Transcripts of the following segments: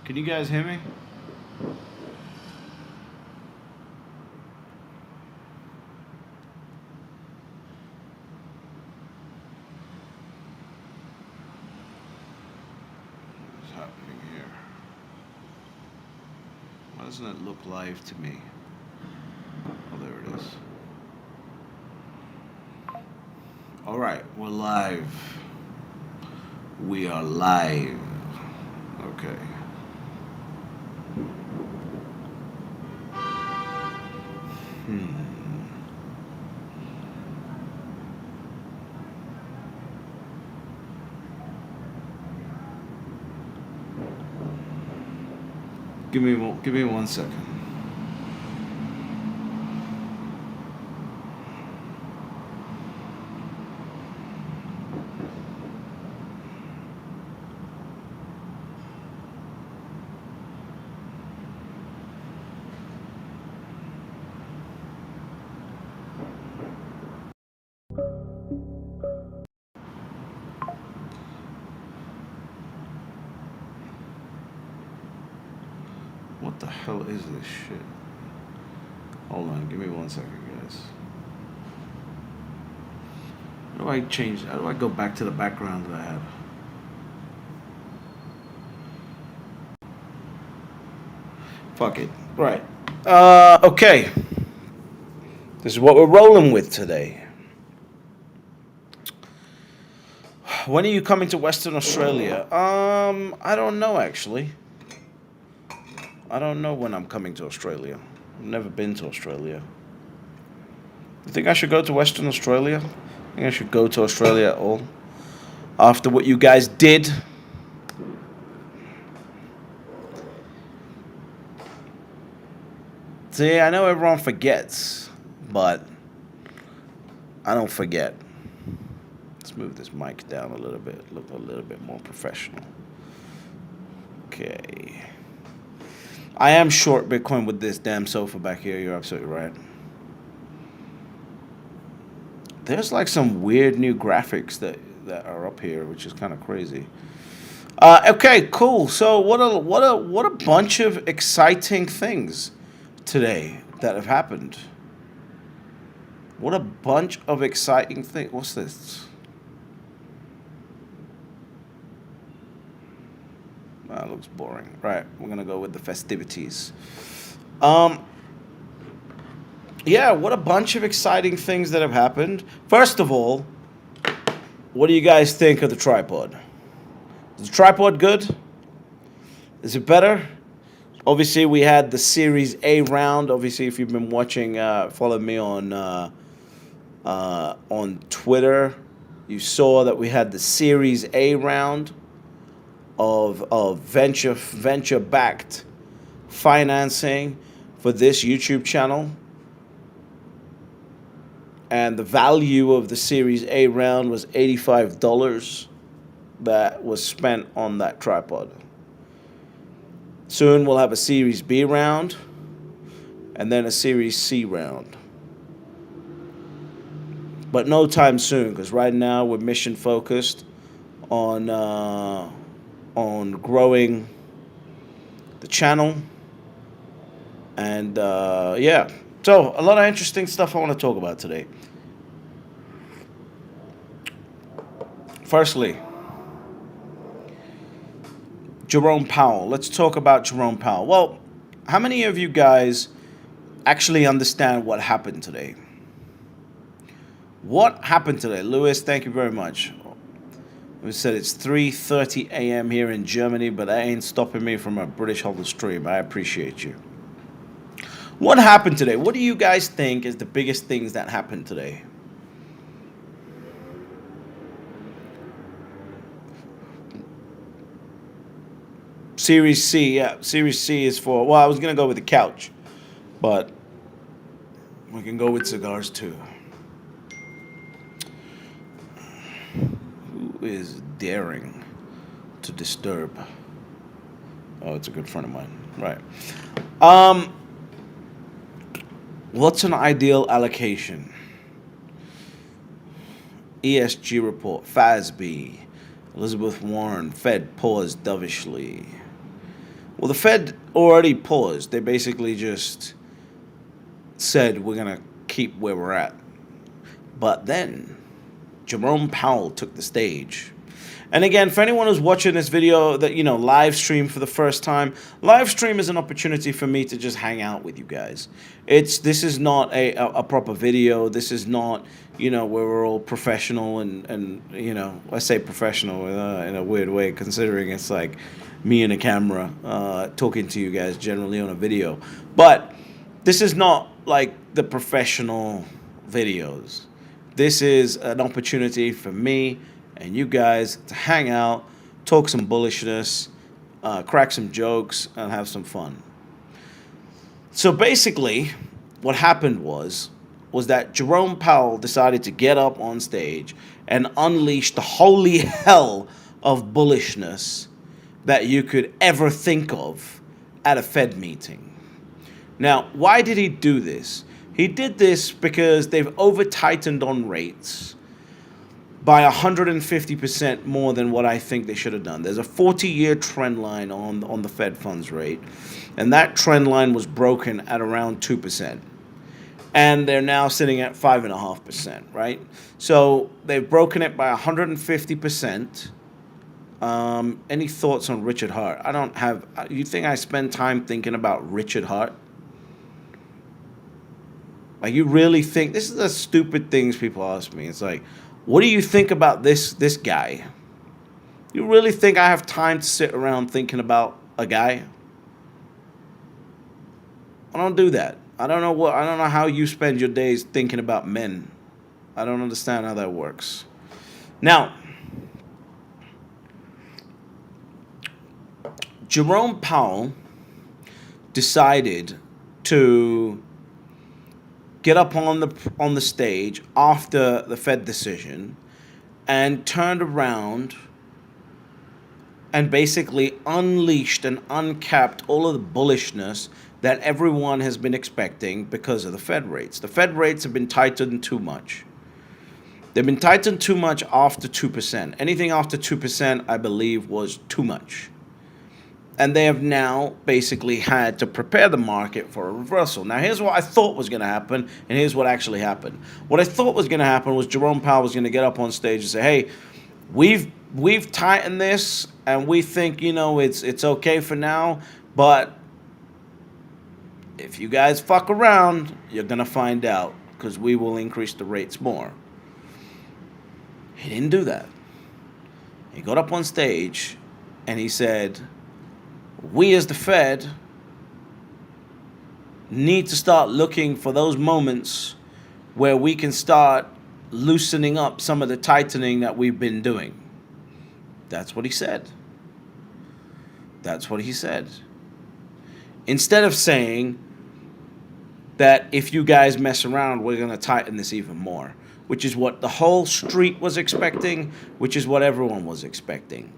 Can you guys hear me? What's happening here? Why doesn't it look live to me? Oh, there it is. All right, we're live. We are live. Okay. Give me 1 second. What the hell is this shit? Hold on, give me 1 second, guys. How do I change? How do I go back to the background that I had? Fuck it. Right. Okay. This is what we're rolling with today. When are you coming to Western Australia? I don't know actually. I don't know when I'm coming to Australia. I've never been to Australia. You think I should go to Western Australia? I think I should go to Australia at all? After what you guys did? See, I know everyone forgets, but I don't forget. Let's move this mic down a little bit, look a little bit more professional. Okay. I am short Bitcoin with this damn sofa back here, you're absolutely right. There's like some weird new graphics that are up here, which is kind of crazy. Okay, cool. So what a bunch of exciting things today that have happened. What a bunch of exciting things. What's this? That looks boring. Right, we're gonna go with the festivities. Yeah, what a bunch of exciting things that have happened. First of all, what do you guys think of the tripod? Is the tripod good? Is it better? Obviously, we had the Series A round. Obviously, if you've been watching, follow me on Twitter. You saw that we had the Series A round of venture-backed financing for this YouTube channel. And the value of the Series A round was $85 that was spent on that tripod. Soon we'll have a Series B round and then a Series C round. But no time soon, because right now we're mission focused on growing the channel. And yeah, so a lot of interesting stuff I want to talk about today. Firstly, Jerome Powell. Let's talk about Jerome Powell. Well, how many of you guys actually understand what happened today? What happened today? Lewis, thank you very much. We said it's 3:30 a.m. here in Germany, but that ain't stopping me from a British Holder stream. I appreciate you. What happened today? What do you guys think is the biggest things that happened today? Series C, yeah. Series C is for, well, I was going to go with the couch, but we can go with cigars too. Who is daring to disturb? Oh, it's a good friend of mine. Right. What's an ideal allocation? ESG report, FASB, Elizabeth Warren, Fed paused dovishly. Well, the Fed already paused. They basically just said we're going to keep where we're at. But then Jerome Powell took the stage. And again, for anyone who's watching this video that, live stream for the first time, live stream is an opportunity for me to just hang out with you guys. This is not a proper video. This is not, where we're all professional and I say professional in a weird way, considering it's like me and a camera talking to you guys generally on a video. But this is not like the professional videos. This is an opportunity for me and you guys to hang out, talk some bullishness, crack some jokes, and have some fun. So basically, what happened was that Jerome Powell decided to get up on stage and unleash the holy hell of bullishness that you could ever think of at a Fed meeting. Now, why did he do this? He did this because they've over-tightened on rates by 150% more than what I think they should have done. There's a 40-year trend line on the Fed funds rate, and that trend line was broken at around 2%. And they're now sitting at 5.5%, right? So they've broken it by 150%. Any thoughts on Richard Hart? I don't have... You think I spend time thinking about Richard Hart? Like, you really think... This is the stupid things people ask me. It's like, what do you think about this guy? You really think I have time to sit around thinking about a guy? I don't do that. I don't know how you spend your days thinking about men. I don't understand how that works. Now, Jerome Powell decided to get up on the stage after the Fed decision and turned around and basically unleashed and uncapped all of the bullishness that everyone has been expecting because of the Fed rates. The Fed rates have been tightened too much. They've been tightened too much after 2%. Anything after 2%, I believe, was too much. And they have now basically had to prepare the market for a reversal. Now, here's what I thought was going to happen, and here's what actually happened. What I thought was going to happen was Jerome Powell was going to get up on stage and say, hey, we've tightened this, and we think, it's okay for now, but if you guys fuck around, you're going to find out, because we will increase the rates more. He didn't do that. He got up on stage, and he said, we as the Fed need to start looking for those moments where we can start loosening up some of the tightening that we've been doing. That's what he said. That's what he said. Instead of saying that if you guys mess around, we're going to tighten this even more, which is what the whole street was expecting, which is what everyone was expecting.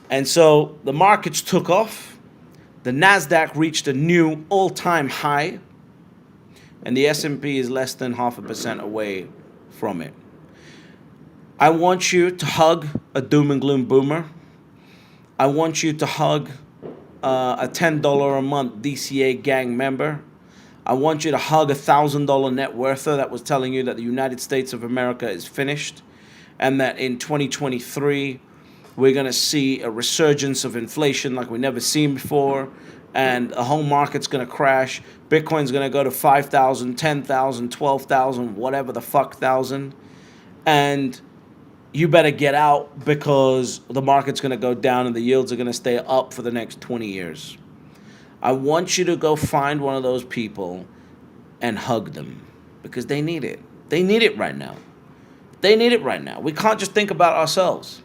And so the markets took off. The NASDAQ reached a new all-time high, and the S&P is less than 0.5% away from it. I want you to hug a doom and gloom boomer. I want you to hug a $10 a month DCA gang member. I want you to hug a $1,000 net worther that was telling you that the United States of America is finished and that in 2023 we're going to see a resurgence of inflation like we've never seen before, and the whole market's going to crash. Bitcoin's going to go to 5,000, 10,000, 12,000, whatever the fuck thousand. And you better get out because the market's going to go down and the yields are going to stay up for the next 20 years. I want you to go find one of those people and hug them because they need it. They need it right now. They need it right now. We can't just think about ourselves.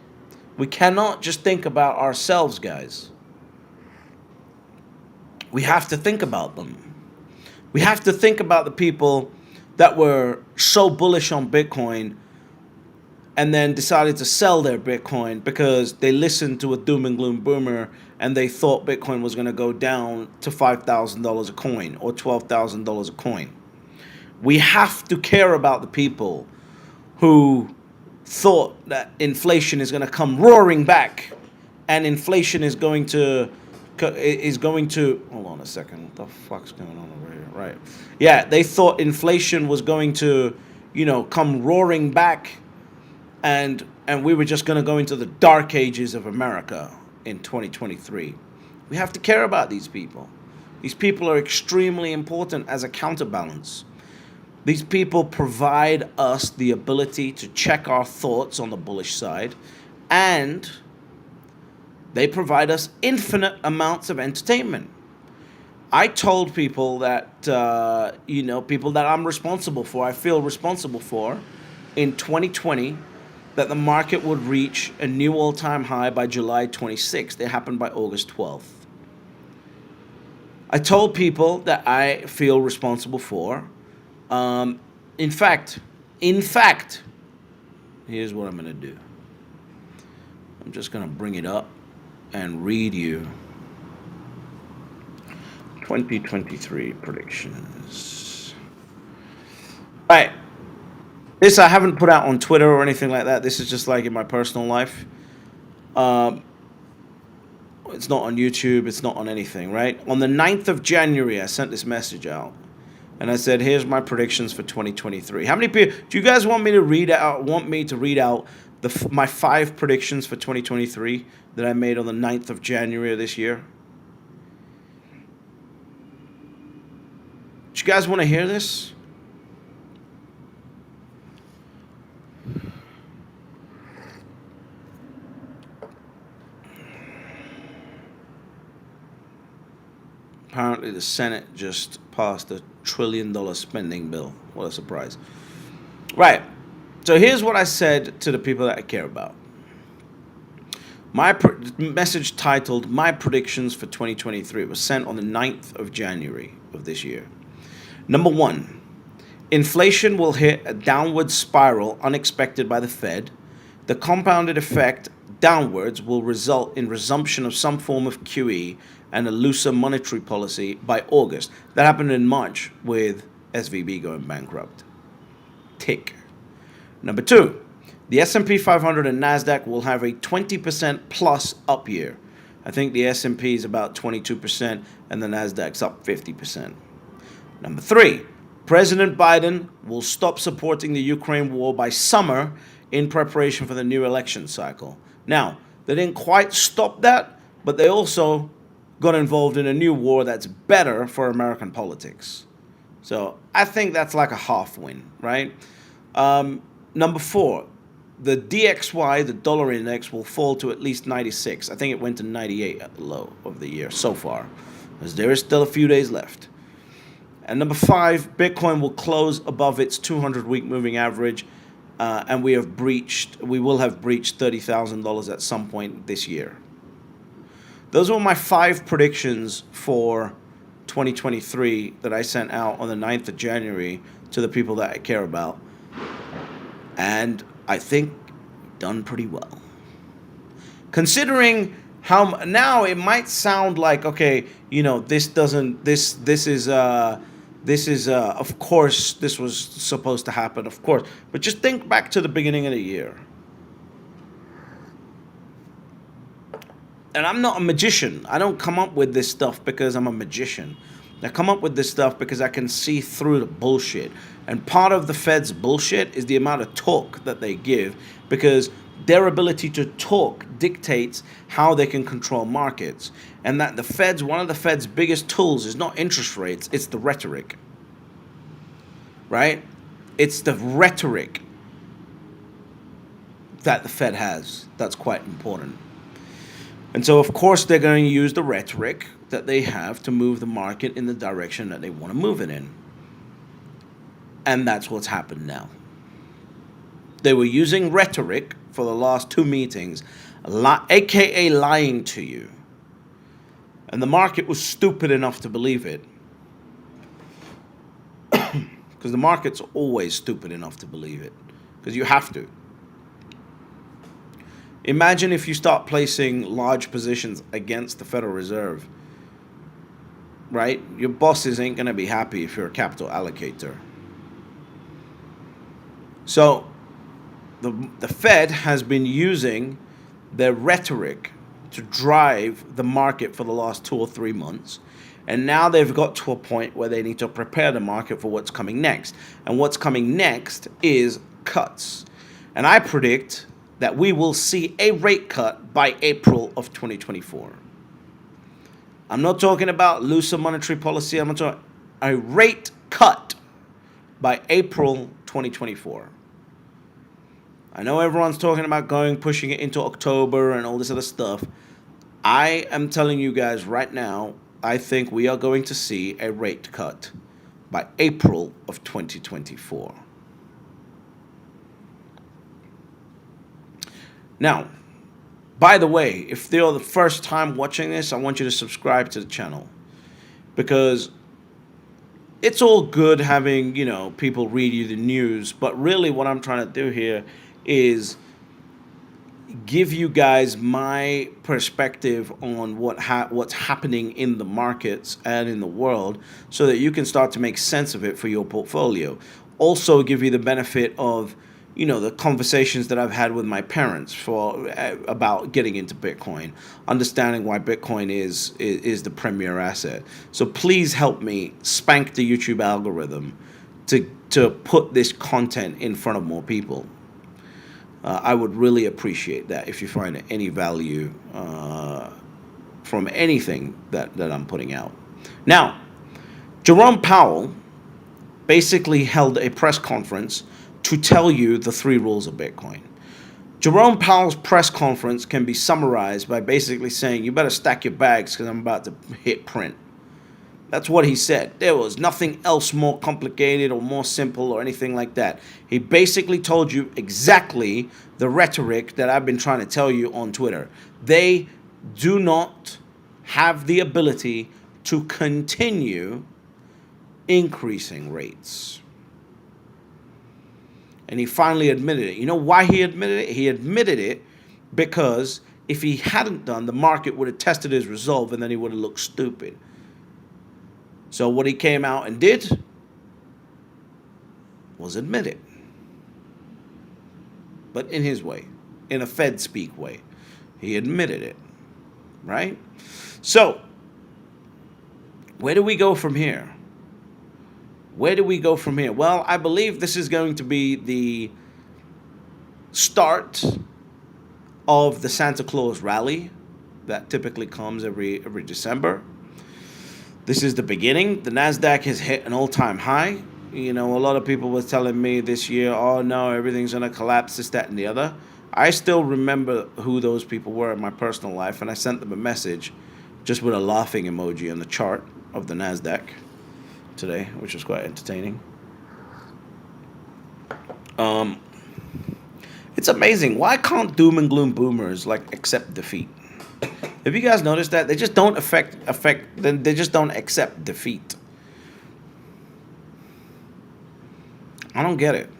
We cannot just think about ourselves, guys. We have to think about them. We have to think about the people that were so bullish on Bitcoin and then decided to sell their Bitcoin because they listened to a doom and gloom boomer and they thought Bitcoin was going to go down to $5,000 a coin or $12,000 a coin. We have to care about the people who thought that inflation is going to come roaring back and inflation is going to is going to, hold on a second, what the fuck's going on over here? Right. Yeah, they thought inflation was going to, come roaring back, and we were just going to go into the dark ages of America in 2023. We have to care about these people. These people are extremely important as a counterbalance. These people provide us the ability to check our thoughts on the bullish side, and they provide us infinite amounts of entertainment. I told people that, people that I'm responsible for, I feel responsible for, in 2020, that the market would reach a new all-time high by July 26th. It happened by August 12th. I told people that I feel responsible for. In fact, here's what I'm going to do. I'm just going to bring it up and read you 2023 predictions. All right. This I haven't put out on Twitter or anything like that. This is just like in my personal life. It's not on YouTube. It's not on anything, right? On the 9th of January, I sent this message out. And I said, here's my predictions for 2023. How many people, do you guys want me to read out my 5 predictions for 2023 that I made on the 9th of January of this year? Do you guys want to hear this? Apparently the Senate just passed $1 trillion spending bill. What a surprise. Right. So here's what I said to the people that I care about. My message titled, My Predictions for 2023, was sent on the 9th of January of this year. Number 1, inflation will hit a downward spiral unexpected by the Fed. The compounded effect downwards will result in resumption of some form of QE and a looser monetary policy by August. That happened in March with SVB going bankrupt. Tick. Number 2, the S&P 500 and NASDAQ will have a 20% plus up year. I think the S&P is about 22% and the NASDAQ's up 50%. Number 3, President Biden will stop supporting the Ukraine war by summer in preparation for the new election cycle. Now, they didn't quite stop that, but they also got involved in a new war that's better for American politics. So I think that's like a half win, right? Number 4, the DXY, the dollar index, will fall to at least 96. I think it went to 98 at the low of the year so far, as there is still a few days left. And number 5, Bitcoin will close above its 200-week moving average, and we will have breached $30,000 at some point this year. Those were my 5 predictions for 2023 that I sent out on the 9th of January to the people that I care about. And I think done pretty well. Considering how now it might sound like, okay, this is of course this was supposed to happen, of course. But just think back to the beginning of the year. And I'm not a magician. I don't come up with this stuff because I'm a magician. I come up with this stuff because I can see through the bullshit. And part of the Fed's bullshit is the amount of talk that they give, because their ability to talk dictates how they can control markets. And that one of the Fed's biggest tools is not interest rates, it's the rhetoric. Right? It's the rhetoric that the Fed has that's quite important. And so, of course, they're going to use the rhetoric that they have to move the market in the direction that they want to move it in. And that's what's happened now. They were using rhetoric for the last 2 meetings, aka lying to you. And the market was stupid enough to believe it. Because the market's always stupid enough to believe it. Because you have to. Imagine if you start placing large positions against the Federal Reserve, right? Your bosses ain't going to be happy if you're a capital allocator. So the Fed has been using their rhetoric to drive the market for the last 2 or 3 months. And now they've got to a point where they need to prepare the market for what's coming next. And what's coming next is cuts. And I predict that we will see a rate cut by April of 2024. I'm not talking about looser monetary policy. I'm not talking a rate cut by April 2024. I know everyone's talking about pushing it into October and all this other stuff. I am telling you guys right now, I think we are going to see a rate cut by April of 2024. Now, by the way, if you're the first time watching this, I want you to subscribe to the channel, because it's all good having, people read you the news, but really what I'm trying to do here is give you guys my perspective on what's happening in the markets and in the world, so that you can start to make sense of it for your portfolio. Also give you the benefit of the conversations that I've had with my parents about getting into Bitcoin, understanding why Bitcoin is the premier asset. So please help me spank the YouTube algorithm to put this content in front of more people. I would really appreciate that if you find any value from anything that I'm putting out. Now, Jerome Powell basically held a press conference to tell you the 3 rules of Bitcoin. Jerome Powell's press conference can be summarized by basically saying, you better stack your bags because I'm about to hit print. That's what he said. There was nothing else more complicated or more simple or anything like that. He basically told you exactly the rhetoric that I've been trying to tell you on Twitter. They do not have the ability to continue increasing rates. And he finally admitted it. You know why he admitted it? He admitted it because if he hadn't done, the market would have tested his resolve and then he would have looked stupid. So what he came out and did was admit it. But in his way, in a Fed speak way. He admitted it, right? So, where do we go from here? Where do we go from here? Well, I believe this is going to be the start of the Santa Claus rally that typically comes every December. This is the beginning. The NASDAQ has hit an all-time high. A lot of people were telling me this year, oh no, everything's going to collapse, this, that, and the other. I still remember who those people were in my personal life, and I sent them a message just with a laughing emoji on the chart of the NASDAQ today, which was quite entertaining. It's amazing. Why can't doom and gloom boomers accept defeat? Have you guys noticed that? They just don't they just don't accept defeat. I don't get it.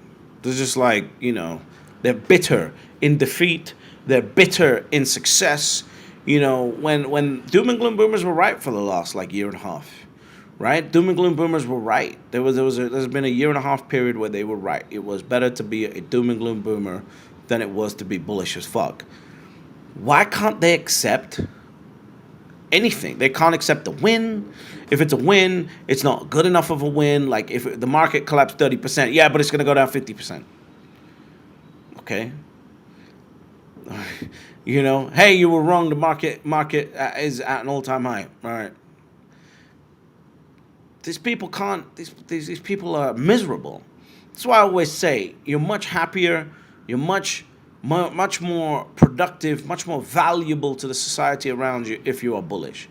They're just they're bitter in defeat. They're bitter in success. When doom and gloom boomers were right for the last year and a half, right? Doom and gloom boomers were right. There's been a year and a half period where they were right. It was better to be a doom and gloom boomer than it was to be bullish as fuck. Why can't they accept anything? They can't accept the win. If it's a win, it's not good enough of a win. If the market collapsed 30%, yeah, but it's going to go down 50%. Okay. Hey, you were wrong. The market is at an all-time high. All right. These people can't. These people are miserable. That's why I always say you're much happier. You're much more productive, much more valuable to the society around you if you are bullish.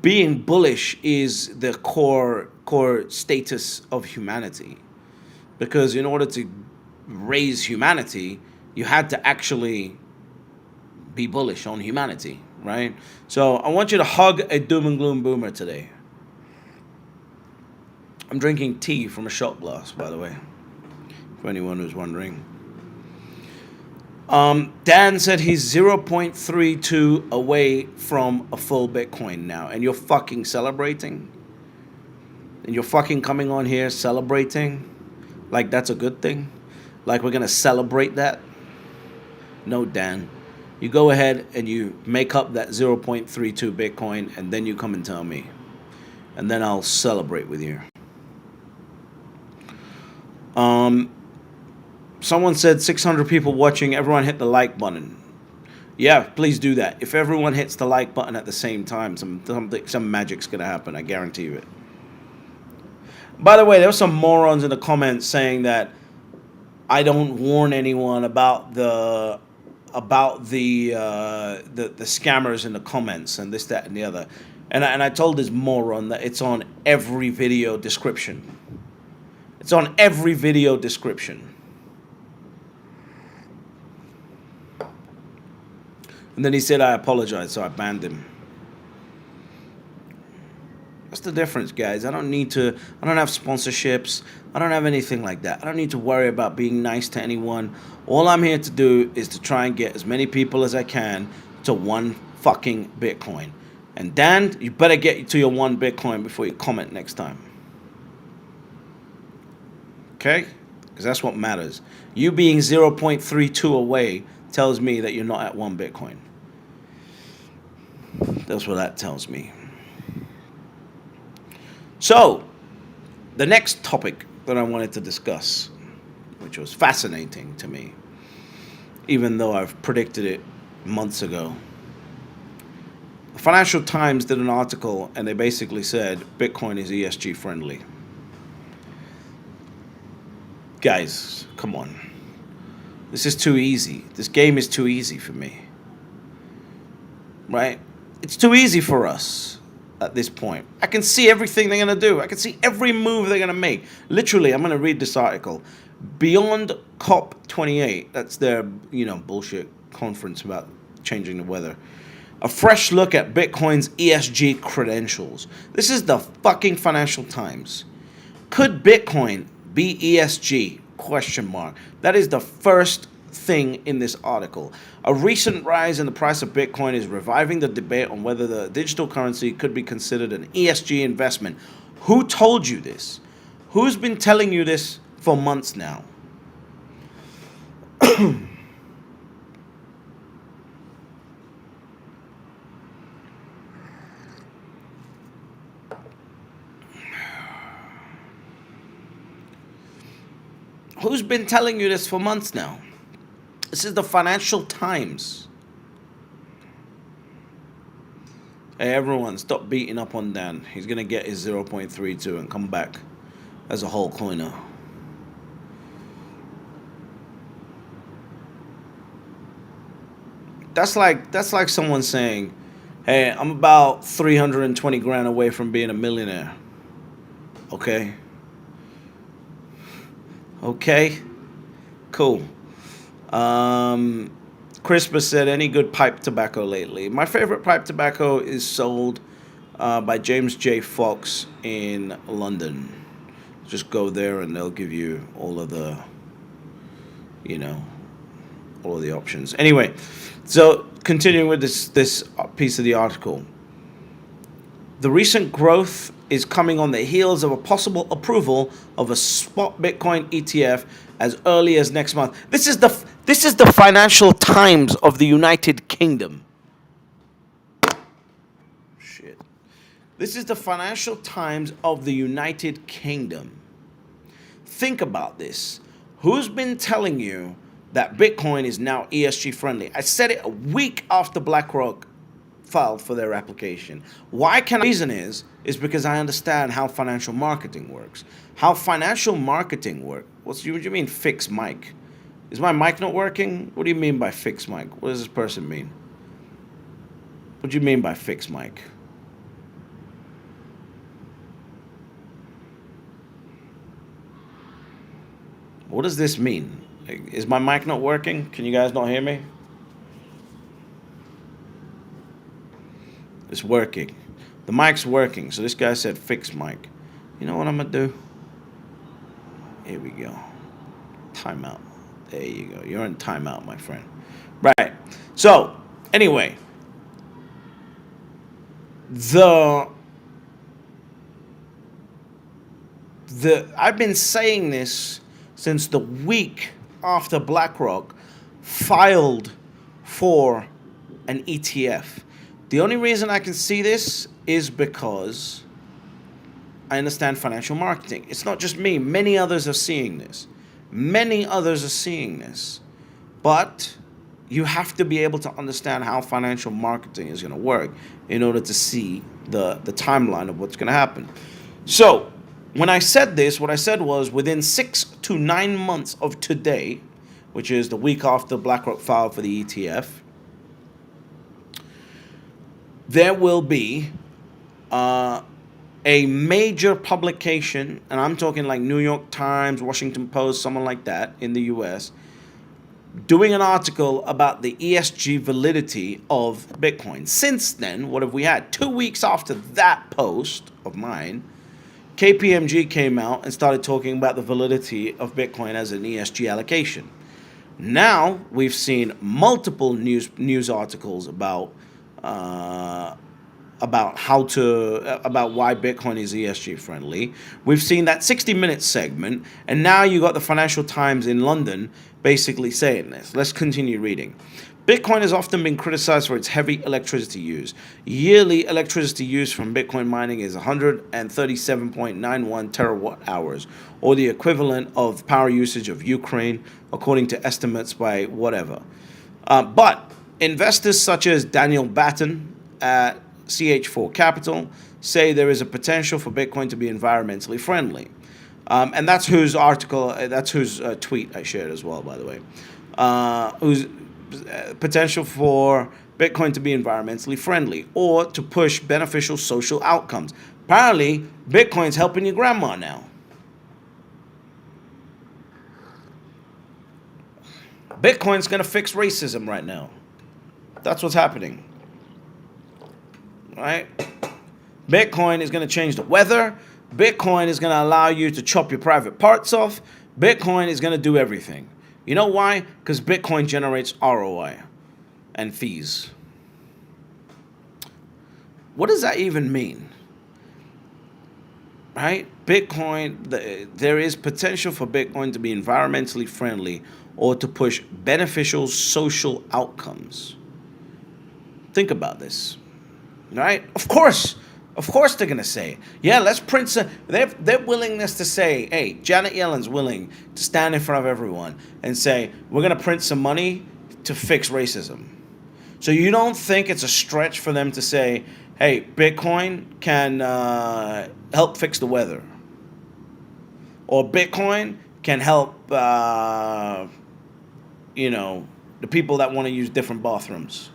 Being bullish is the core status of humanity, because in order to raise humanity, you had to actually be bullish on humanity, right? So I want you to hug a doom and gloom boomer today. I'm drinking tea from a shot glass, by the way, for anyone who's wondering. Dan said he's 0.32 away from a full Bitcoin now, and you're fucking celebrating? And you're fucking coming on here celebrating like that's a good thing? Like we're going to celebrate that? No, Dan. You go ahead and you make up that 0.32 Bitcoin, and then you come and tell me. And then I'll celebrate with you. Someone said 600 people watching. Everyone hit the like button. Yeah, please do that. If everyone hits the like button at the same time, some magic's going to happen. I guarantee you it. By the way, there were some morons in the comments saying that I don't warn anyone about the scammers in the comments and this, that, and the other. And I told this moron that it's on every video description. It's on every video description. And then he said I apologize, so I banned him. That's the difference, guys. I don't have sponsorships. I don't have anything like that. I don't need to worry about being nice to anyone. All I'm here to do is to try and get as many people as I can to 1 fucking Bitcoin. And Dan, you better get to your 1 Bitcoin before you comment next time. Okay? Because that's what matters. You being 0.32 away tells me that you're not at 1 Bitcoin. That's what that tells me. So, the next topic that I wanted to discuss, which was fascinating to me, even though I've predicted it months ago. The Financial Times did an article, and they basically said Bitcoin is ESG friendly. Guys, come on. This is too easy. This game is too easy for me. Right? It's too easy for us at this point. I can see everything they're going to do. I can see every move they're going to make. Literally, I'm going to read this article. Beyond COP28, that's their, bullshit conference about changing the weather. A fresh look at Bitcoin's ESG credentials. This is the fucking Financial Times. Could Bitcoin be ESG? Question mark. That is the first thing in this article. A recent rise in the price of Bitcoin is reviving the debate on whether the digital currency could be considered an ESG investment. Who told you this? Who's been telling you this for months now? Who's been telling you this for months now? This is the Financial Times. Hey, everyone, stop beating up on Dan. He's going to get his 0.32 and come back as a whole coiner. That's like someone saying, hey, I'm about 320 grand away from being a millionaire. Okay? Okay? Cool. Crispus said, any good pipe tobacco lately? My favorite pipe tobacco is sold by James J. Fox in London. Just go there and they'll give you all of the, all of the options. Anyway, so continuing with this piece of the article. The recent growth is coming on the heels of a possible approval of a spot Bitcoin ETF as early as next month. This is the Financial Times of the United Kingdom. Shit. This is the Financial Times of the United Kingdom. Think about this. Who's been telling you that Bitcoin is now ESG friendly? I said it a week after BlackRock filed for their application. The reason is because I understand how financial marketing works. How financial marketing works. What do you mean fixed mic? Is my mic not working? What do you mean by fixed mic? What does this person mean? What do you mean by fixed mic? What does this mean? Is my mic not working? Can you guys not hear me? It's working. The mic's working. So this guy said fixed mic. You know what I'm going to do? Here we go. Timeout. There you go. You're in timeout, my friend. Right. So, anyway. I've been saying this since the week after BlackRock filed for an ETF. The only reason I can see this is because I understand financial marketing. It's not just me. Many others are seeing this. Many others are seeing this. But you have to be able to understand how financial marketing is going to work in order to see the timeline of what's going to happen. So, when I said this, what I said was within 6 to 9 months of today, which is the week after BlackRock filed for the ETF, there will be a major publication, and I'm talking like New York Times, Washington Post, someone like that in the US, doing an article about the ESG validity of Bitcoin. Since then, what have we had? 2 weeks after that post of mine, KPMG came out and started talking about the validity of Bitcoin as an ESG allocation. Now we've seen multiple news articles about why Bitcoin is ESG friendly. We've seen that 60-minute segment, and now you got the Financial Times in London basically saying this. Let's continue reading. Bitcoin has often been criticized for its heavy electricity use. Yearly electricity use from Bitcoin mining is 137.91 terawatt hours, or the equivalent of power usage of Ukraine, according to estimates by whatever. But investors such as Daniel Batten at CH4 Capital say there is a potential for Bitcoin to be environmentally friendly. And that's whose tweet I shared as well, by the way. Whose potential for Bitcoin to be environmentally friendly or to push beneficial social outcomes. Apparently, Bitcoin's helping your grandma now. Bitcoin's going to fix racism right now. That's what's happening. Right? Bitcoin is going to change the weather. Bitcoin is going to allow you to chop your private parts off. Bitcoin is going to do everything. You know why? Because Bitcoin generates ROI and fees. What does that even mean? Right? Bitcoin, there is potential for Bitcoin to be environmentally friendly or to push beneficial social outcomes. Think about this. Right? Of course they're going to say, yeah, let's print some. Their willingness to say, hey, Janet Yellen's willing to stand in front of everyone and say, we're going to print some money to fix racism. So you don't think it's a stretch for them to say, hey, Bitcoin can help fix the weather. Or Bitcoin can help, the people that want to use different bathrooms.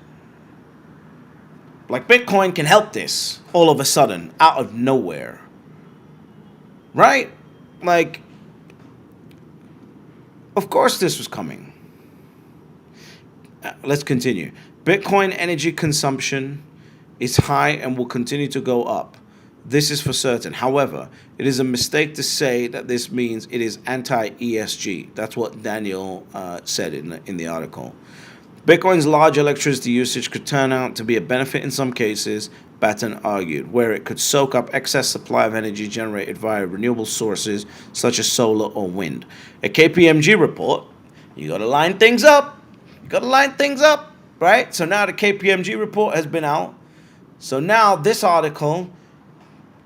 Like Bitcoin can help this all of a sudden, out of nowhere. Right? Like, of course this was coming. Let's continue. Bitcoin energy consumption is high and will continue to go up. This is for certain. However, it is a mistake to say that this means it is anti-ESG. That's what Daniel said in the article. Bitcoin's large electricity usage could turn out to be a benefit in some cases, Batten argued, where it could soak up excess supply of energy generated via renewable sources such as solar or wind. A KPMG report, you got to line things up. Right? So now the KPMG report has been out. So now this article,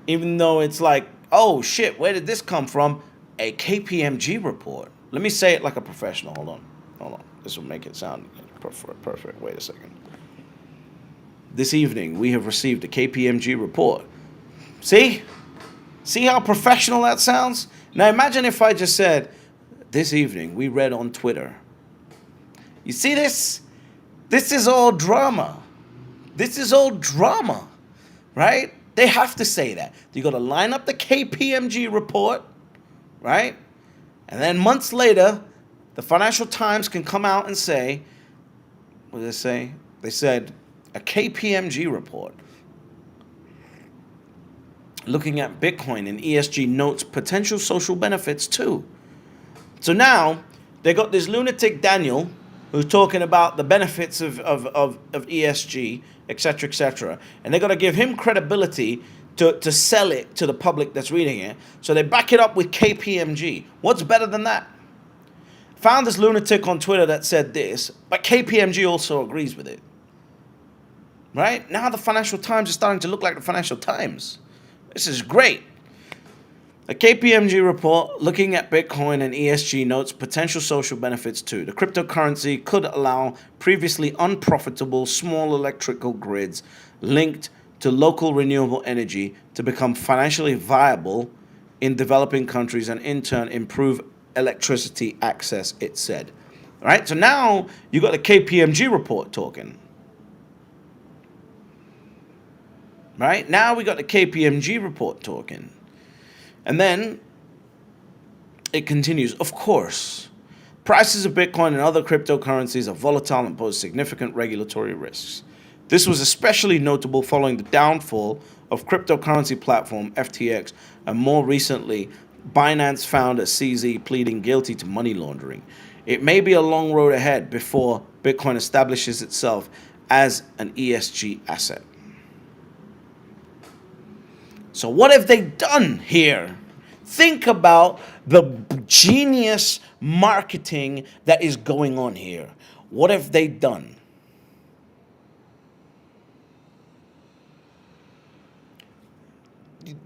even though it's like, oh shit, where did this come from? A KPMG report. Let me say it like a professional. Hold on. This will make it sound perfect. Wait a second. This evening, we have received a KPMG report. See? See how professional that sounds? Now imagine if I just said, this evening, we read on Twitter. You see this? This is all drama. Right? They have to say that. You got to line up the KPMG report, right? And then months later, the Financial Times can come out and say, what did they say? They said a KPMG report looking at Bitcoin and ESG notes potential social benefits too. So now they got this lunatic Daniel who's talking about the benefits of ESG, etc., etc. And they got to give him credibility to sell it to the public that's reading it. So they back it up with KPMG. What's better than that? found this lunatic on Twitter that said this, but KPMG also agrees with it. Right? Now the Financial Times is starting to look like the Financial Times. This is great. A KPMG report looking at Bitcoin and ESG notes potential social benefits too. The cryptocurrency could allow previously unprofitable small electrical grids linked to local renewable energy to become financially viable in developing countries and in turn improve electricity access, it said. All right, so now you got the KPMG report talking. Right, now we got the KPMG report talking. And then it continues, of course, prices of Bitcoin and other cryptocurrencies are volatile and pose significant regulatory risks. This was especially notable following the downfall of cryptocurrency platform FTX and more recently, Binance founder CZ pleading guilty to money laundering. It may be a long road ahead before Bitcoin establishes itself as an ESG asset. So what have they done here? Think about the genius marketing that is going on here. What have they done?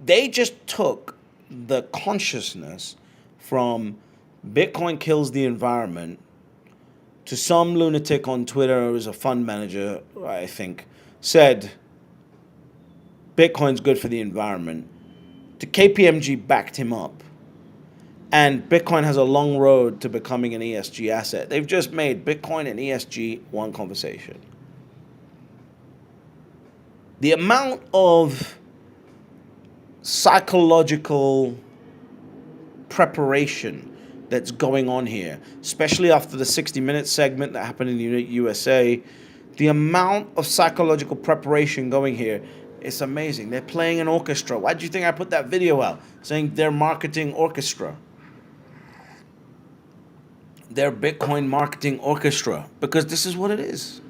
They just took the consciousness from Bitcoin kills the environment to some lunatic on Twitter who's a fund manager, I think, said Bitcoin's good for the environment. The KPMG backed him up. And Bitcoin has a long road to becoming an ESG asset. They've just made Bitcoin and ESG one conversation. The amount of psychological preparation that's going on here, especially after the 60-minute segment that happened in the USA, the amount of psychological preparation going here, it's amazing. They're playing an orchestra. Why do you think I put that video out saying they're marketing orchestra? Their Bitcoin marketing orchestra, because this is what it is.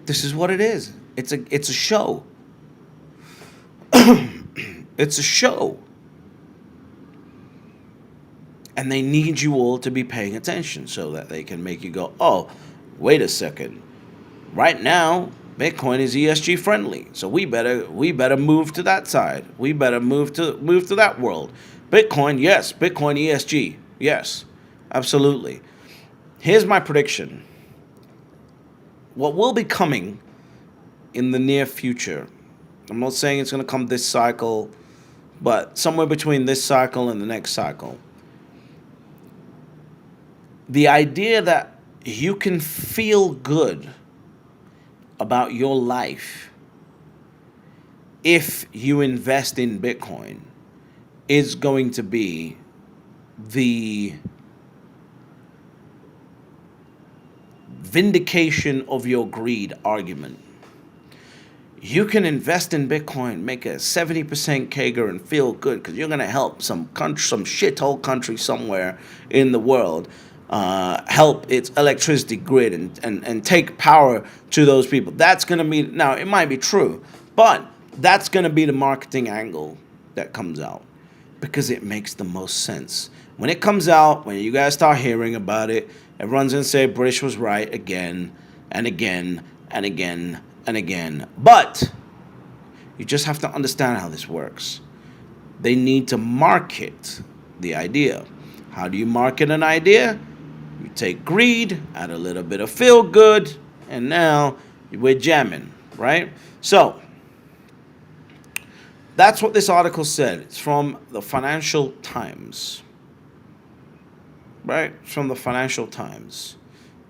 This is what it is. It's a show. It's a show. And they need you all to be paying attention so that they can make you go, oh, wait a second. Right now, Bitcoin is ESG friendly, so we better move to that side. We better move to that world. Bitcoin, yes. Bitcoin ESG, yes. Absolutely. Here's my prediction. What will be coming in the near future, I'm not saying it's going to come this cycle, but somewhere between this cycle and the next cycle, the idea that you can feel good about your life if you invest in Bitcoin is going to be the vindication of your greed argument. You can invest in Bitcoin, make a 70% CAGR and feel good because you're going to help some shithole country somewhere in the world help its electricity grid and take power to those people. That's going to be, now it might be true, but that's going to be the marketing angle that comes out because it makes the most sense. When it comes out, when you guys start hearing about it, everyone's going to say British was right again and again and again and again. But you just have to understand how this works. They need to market the idea. How do you market an idea? You take greed, add a little bit of feel good, and now we're jamming, right? So that's what this article said. It's from the Financial Times. Right? From the Financial Times.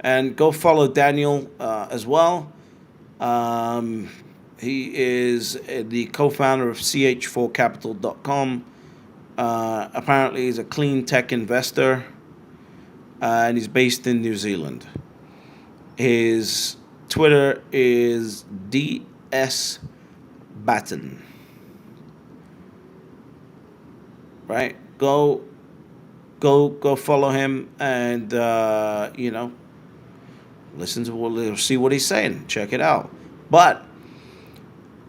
And go follow Daniel as well. He is the co-founder of ch4capital.com. Apparently he's a clean tech investor. And he's based in New Zealand. His Twitter is DS Batten. Right? Go follow him and listen to see what he's saying. Check it out. But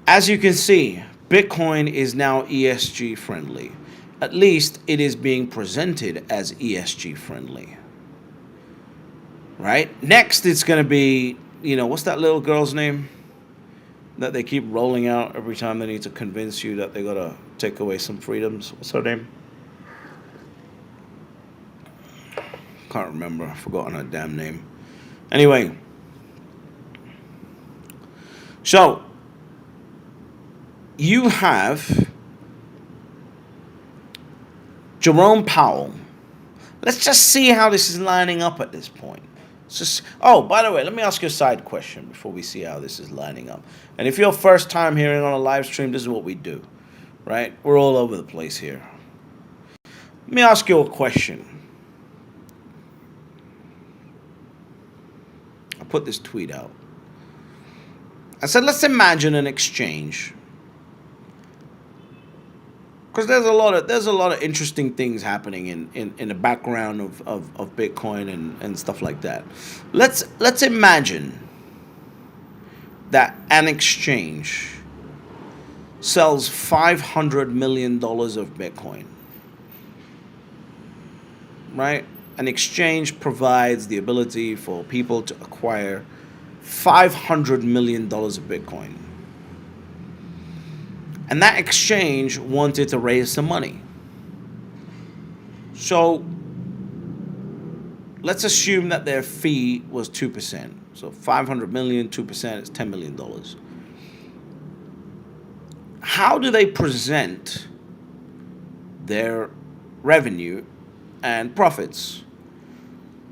as you can see, Bitcoin is now ESG friendly. At least it is being presented as ESG friendly. right? Next, it's going to be, what's that little girl's name that they keep rolling out every time they need to convince you that they got to take away some freedoms? What's her name? Can't remember. I've forgotten her damn name. Anyway, so you have Jerome Powell. Let's just see how this is lining up at this point. By the way, let me ask you a side question before we see how this is lining up. And if you're first time hearing on a live stream, this is what we do, right? We're all over the place here. Let me ask you a question. I put this tweet out. I said, let's imagine an exchange. Because there's a lot of interesting things happening in the background of Bitcoin and stuff like that. Let's imagine that an exchange sells $500 million of Bitcoin. Right? An exchange provides the ability for people to acquire $500 million of Bitcoin. And that exchange wanted to raise some money. So let's assume that their fee was 2%. So 500 million, 2% is $10 million. How do they present their revenue and profits?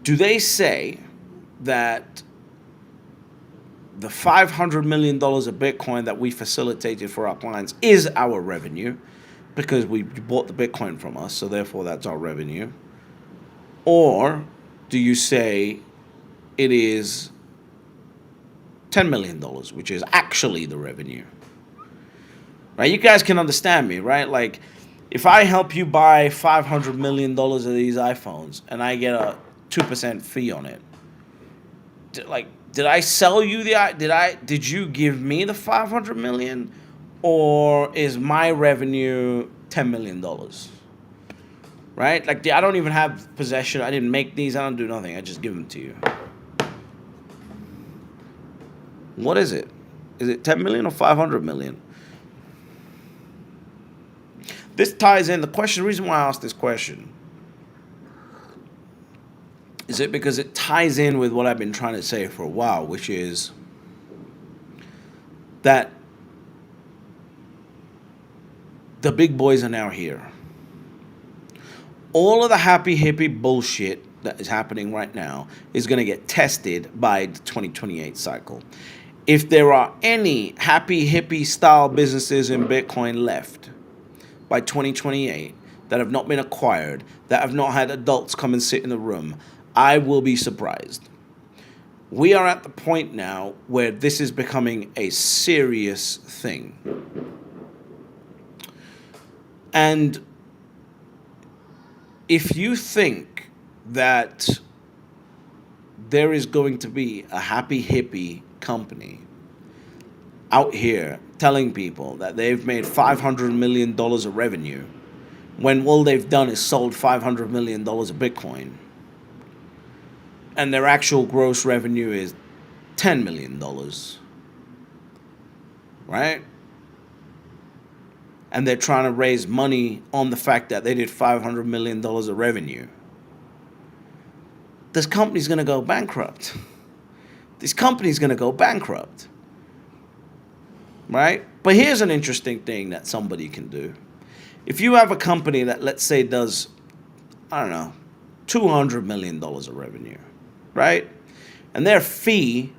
Do they say that the $500 million of Bitcoin that we facilitated for our clients is our revenue because we bought the Bitcoin from us, so therefore that's our revenue? Or do you say it is $10 million, which is actually the revenue? Right? You guys can understand me, right? Like, if I help you buy $500 million of these iPhones and I get a 2% fee on it, did I sell you did you give me the 500 million, or is my revenue $10 million? Right? Like, I don't even have possession. I didn't make these. I don't do nothing. I just give them to you. What is it? Is it 10 million or 500 million? This ties in. The reason why I asked this question is it because it ties in with what I've been trying to say for a while, which is that the big boys are now here. All of the happy hippie bullshit that is happening right now is going to get tested by the 2028 cycle. If there are any happy hippie style businesses in Bitcoin left by 2028 that have not been acquired, that have not had adults come and sit in the room, I will be surprised. We are at the point now where this is becoming a serious thing. And if you think that there is going to be a happy hippie company out here telling people that they've made $500 million of revenue when all they've done is sold $500 million of Bitcoin, and their actual gross revenue is $10 million, right? And they're trying to raise money on the fact that they did $500 million of revenue. This company's going to go bankrupt. This company's going to go bankrupt, right? But here's an interesting thing that somebody can do. If you have a company that, let's say, does, I don't know, $200 million of revenue, right? And their fee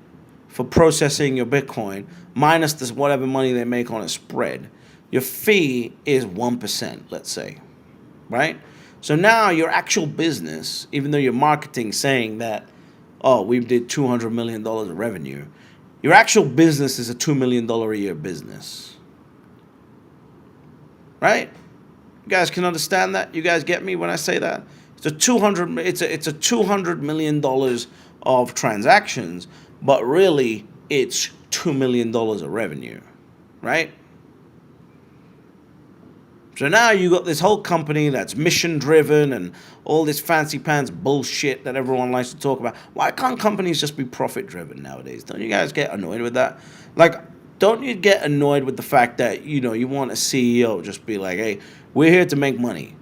for processing your Bitcoin, minus this whatever money they make on a spread, your fee is 1%, let's say, right? So now your actual business, even though your marketing saying that, oh, we did $200 million of revenue, your actual business is a $2 million a year business, right? You guys can understand that? You guys get me when I say that? It's a $200 million of transactions, but really it's $2 million of revenue, right? So now you got this whole company that's mission driven and all this fancy pants bullshit that everyone likes to talk about. Why can't companies just be profit driven nowadays? Don't you guys get annoyed with that? Like, don't you get annoyed with the fact that, you want a CEO just be like, hey, we're here to make money.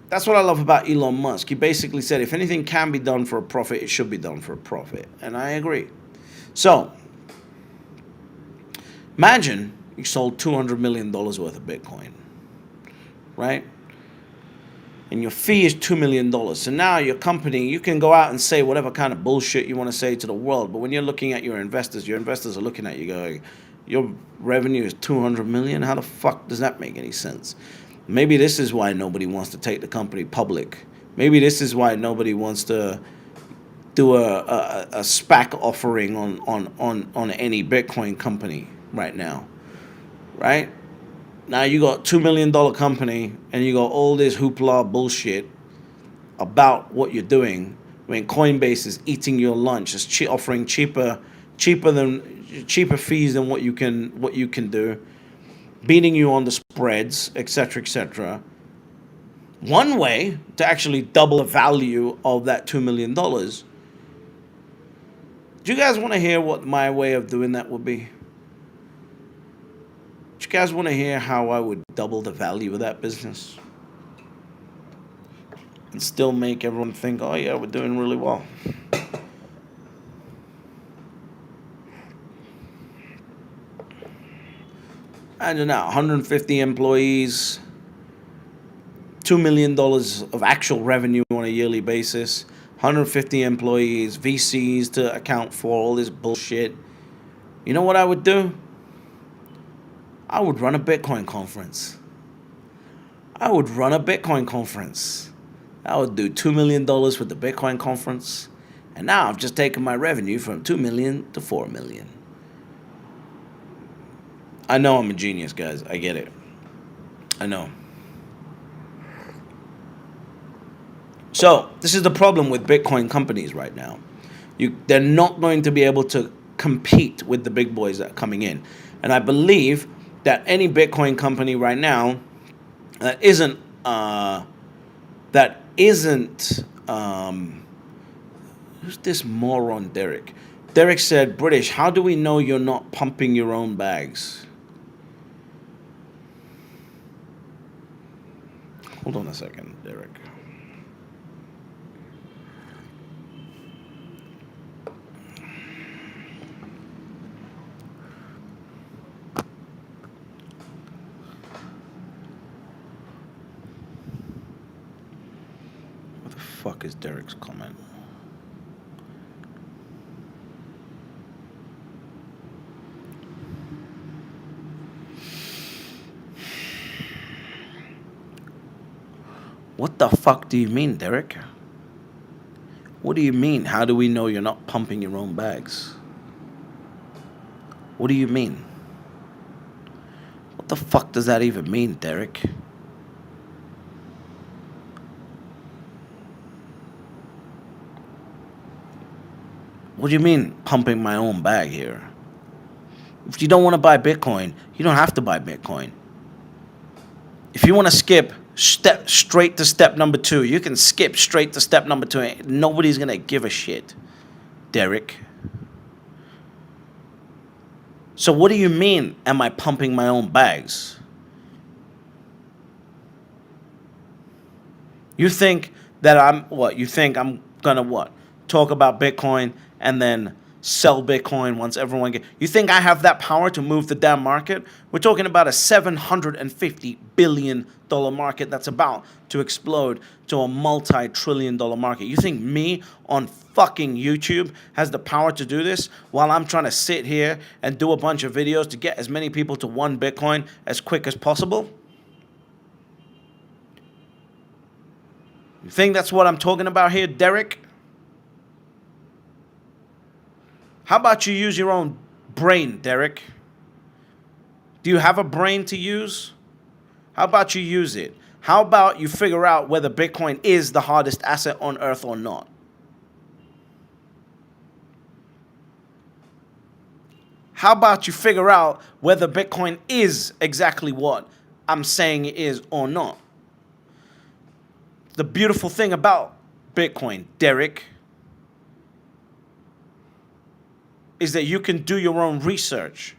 That's what I love about Elon Musk. He basically said if anything can be done for a profit, it should be done for a profit. And I agree. So, imagine you sold $200 million worth of Bitcoin, right? And your fee is $2 million. So now your company, you can go out and say whatever kind of bullshit you want to say to the world. But when you're looking at your investors are looking at you going, your revenue is $200 million? How the fuck does that make any sense? Maybe this is why nobody wants to take the company public. Maybe this is why nobody wants to do a SPAC offering on any Bitcoin company right now, right? Now you got $2 million company and you got all this hoopla bullshit about what you're doing when Coinbase is eating your lunch, it's offering cheaper fees than what you can do, beating you on the spreads, etc., etc. One way to actually double the value of that $2 million. Do you guys want to hear what my way of doing that would be? Do you guys want to hear how I would double the value of that business? And still make everyone think, oh yeah, we're doing really well. I don't know, 150 employees, $2 million of actual revenue on a yearly basis, 150 employees, VCs to account for all this bullshit. You know what I would do? I would run a Bitcoin conference. I would do $2 million with the Bitcoin conference. And now I've just taken my revenue from $2 million to $4 million. I know I'm a genius, guys. I get it. I know. So, this is the problem with Bitcoin companies right now. They're not going to be able to compete with the big boys that are coming in. And I believe that any Bitcoin company right now that isn't who's this moron Derek? Derek said, British, how do we know you're not pumping your own bags? Hold on a second, Derek. What the fuck is Derek's comment? What the fuck do you mean, Derek? What do you mean? How do we know you're not pumping your own bags? What do you mean? What the fuck does that even mean, Derek? What do you mean, pumping my own bag here? If you don't want to buy Bitcoin, you don't have to buy Bitcoin. If you want to skip straight to step number 2, you can skip straight to step number 2. Nobody's going to give a shit, Derek. So what do you mean, am I pumping my own bags? You think that I'm what? You think I'm going to what? Talk about Bitcoin and then sell Bitcoin once everyone gets... You think I have that power to move the damn market? We're talking about a $750 billion market that's about to explode to a multi-trillion-dollar market. You think me on fucking YouTube has the power to do this while I'm trying to sit here and do a bunch of videos to get as many people to one Bitcoin as quick as possible? You think that's what I'm talking about here, Derek? How about you use your own brain, Derek? Do you have a brain to use? How about you use it? How about you figure out whether Bitcoin is the hardest asset on earth or not? How about you figure out whether Bitcoin is exactly what? I'm saying it is or not. The beautiful thing about Bitcoin, Derek, is that you can do your own research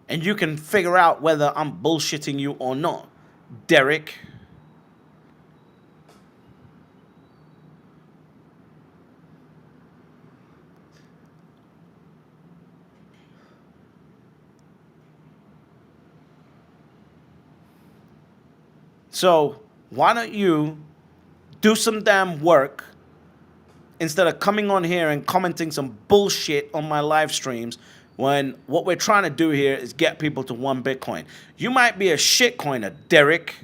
and you can figure out whether I'm bullshitting you or not, Derek. So why don't you do some damn work instead of coming on here and commenting some bullshit on my live streams, when what we're trying to do here is get people to 1 Bitcoin. You might be a shitcoiner, Derek,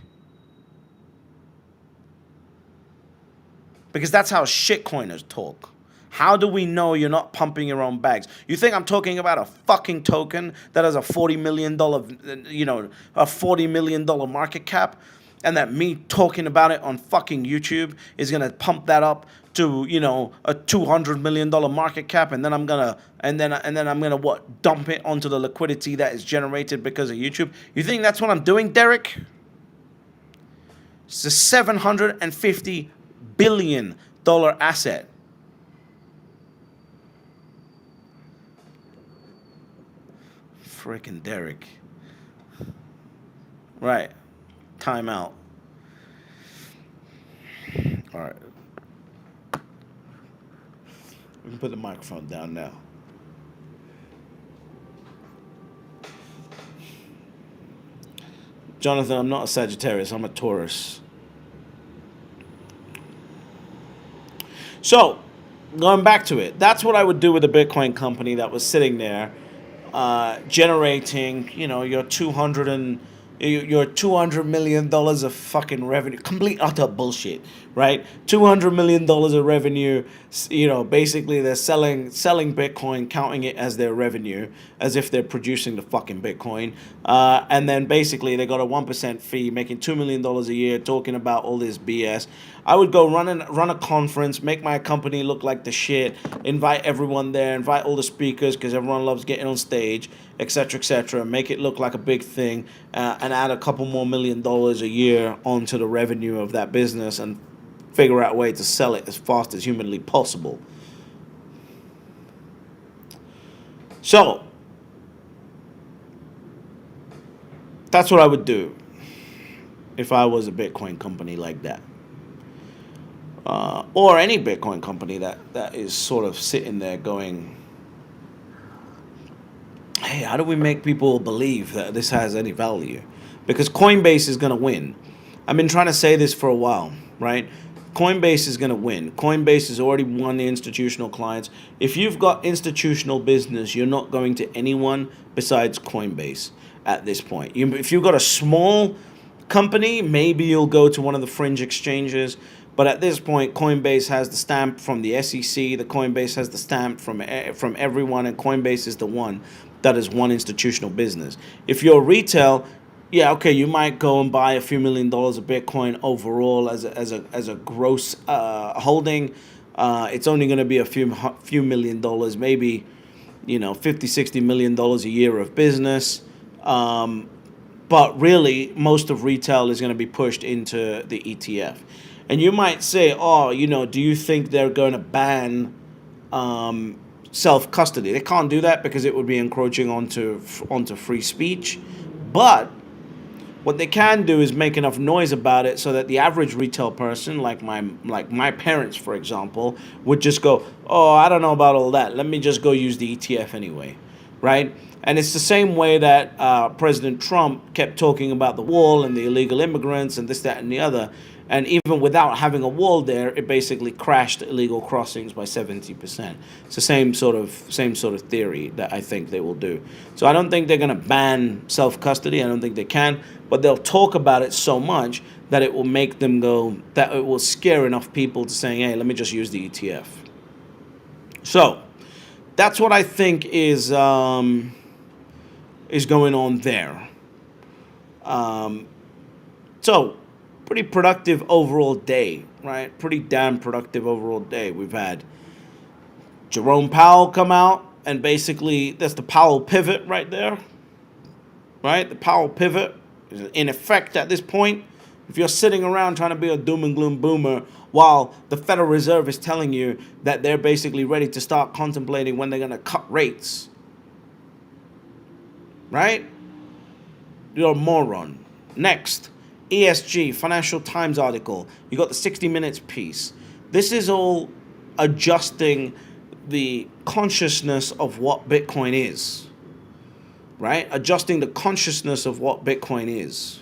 because that's how shitcoiners talk. How do we know you're not pumping your own bags? You think I'm talking about a fucking token that has a $40 million, a $40 million market cap, and that me talking about it on fucking YouTube is gonna pump that up to, a $200 million market cap, and then I'm gonna what, dump it onto the liquidity that is generated because of YouTube? You think that's what I'm doing, Derek? It's a $750 billion asset. Freaking Derek. Right. Time out. All right. We can put the microphone down now. Jonathan, I'm not a Sagittarius. I'm a Taurus. So, going back to it, that's what I would do with a Bitcoin company that was sitting there generating, your $200 million of fucking revenue. Complete utter bullshit, right? $200 million of revenue. Basically they're selling Bitcoin, counting it as their revenue, as if they're producing the fucking Bitcoin. And then basically they got a 1% fee, making $2 million a year, talking about all this BS. I would go run a conference, make my company look like the shit, invite everyone there, invite all the speakers because everyone loves getting on stage, etc., make it look like a big thing, and add a couple more $1 million a year onto the revenue of that business and figure out a way to sell it as fast as humanly possible. So, that's what I would do if I was a Bitcoin company like that. Or any Bitcoin company that is sort of sitting there going, hey, how do we make people believe that this has any value? Because Coinbase is going to win. I've been trying to say this for a while, right? Coinbase is going to win. Coinbase has already won the institutional clients. If you've got institutional business, you're not going to anyone besides Coinbase at this point. If you've got a small company, maybe you'll go to one of the fringe exchanges. But at this point, Coinbase has the stamp from the SEC. The Coinbase has the stamp from everyone, and Coinbase is the one that has won institutional business. If you're retail, yeah, okay, you might go and buy a few $1 million of Bitcoin overall as a gross holding. It's only going to be a few $1 million, maybe, $50-60 million a year of business. But really, most of retail is going to be pushed into the ETF. And you might say, do you think they're going to ban self-custody? They can't do that because it would be encroaching onto free speech. But what they can do is make enough noise about it so that the average retail person, like my parents, for example, would just go, oh, I don't know about all that. Let me just go use the ETF anyway, right? And it's the same way that President Trump kept talking about the wall and the illegal immigrants and this, that, and the other. And even without having a wall there, it basically crashed illegal crossings by 70%. It's the same sort of theory that I think they will do. So I don't think they're going to ban self-custody. I don't think they can. But they'll talk about it so much that it will make them go, that it will scare enough people to saying, hey, let me just use the ETF. So that's what I think is going on there. So pretty productive overall day, right? Pretty damn productive overall day. We've had Jerome Powell come out, and basically that's the Powell pivot right there, right? The Powell pivot In effect, at this point, if you're sitting around trying to be a doom and gloom boomer while the Federal Reserve is telling you that they're basically ready to start contemplating when they're going to cut rates, right? You're a moron. Next, ESG, Financial Times article. You got the 60 Minutes piece. This is all adjusting the consciousness of what Bitcoin is, right? Adjusting the consciousness of what Bitcoin is.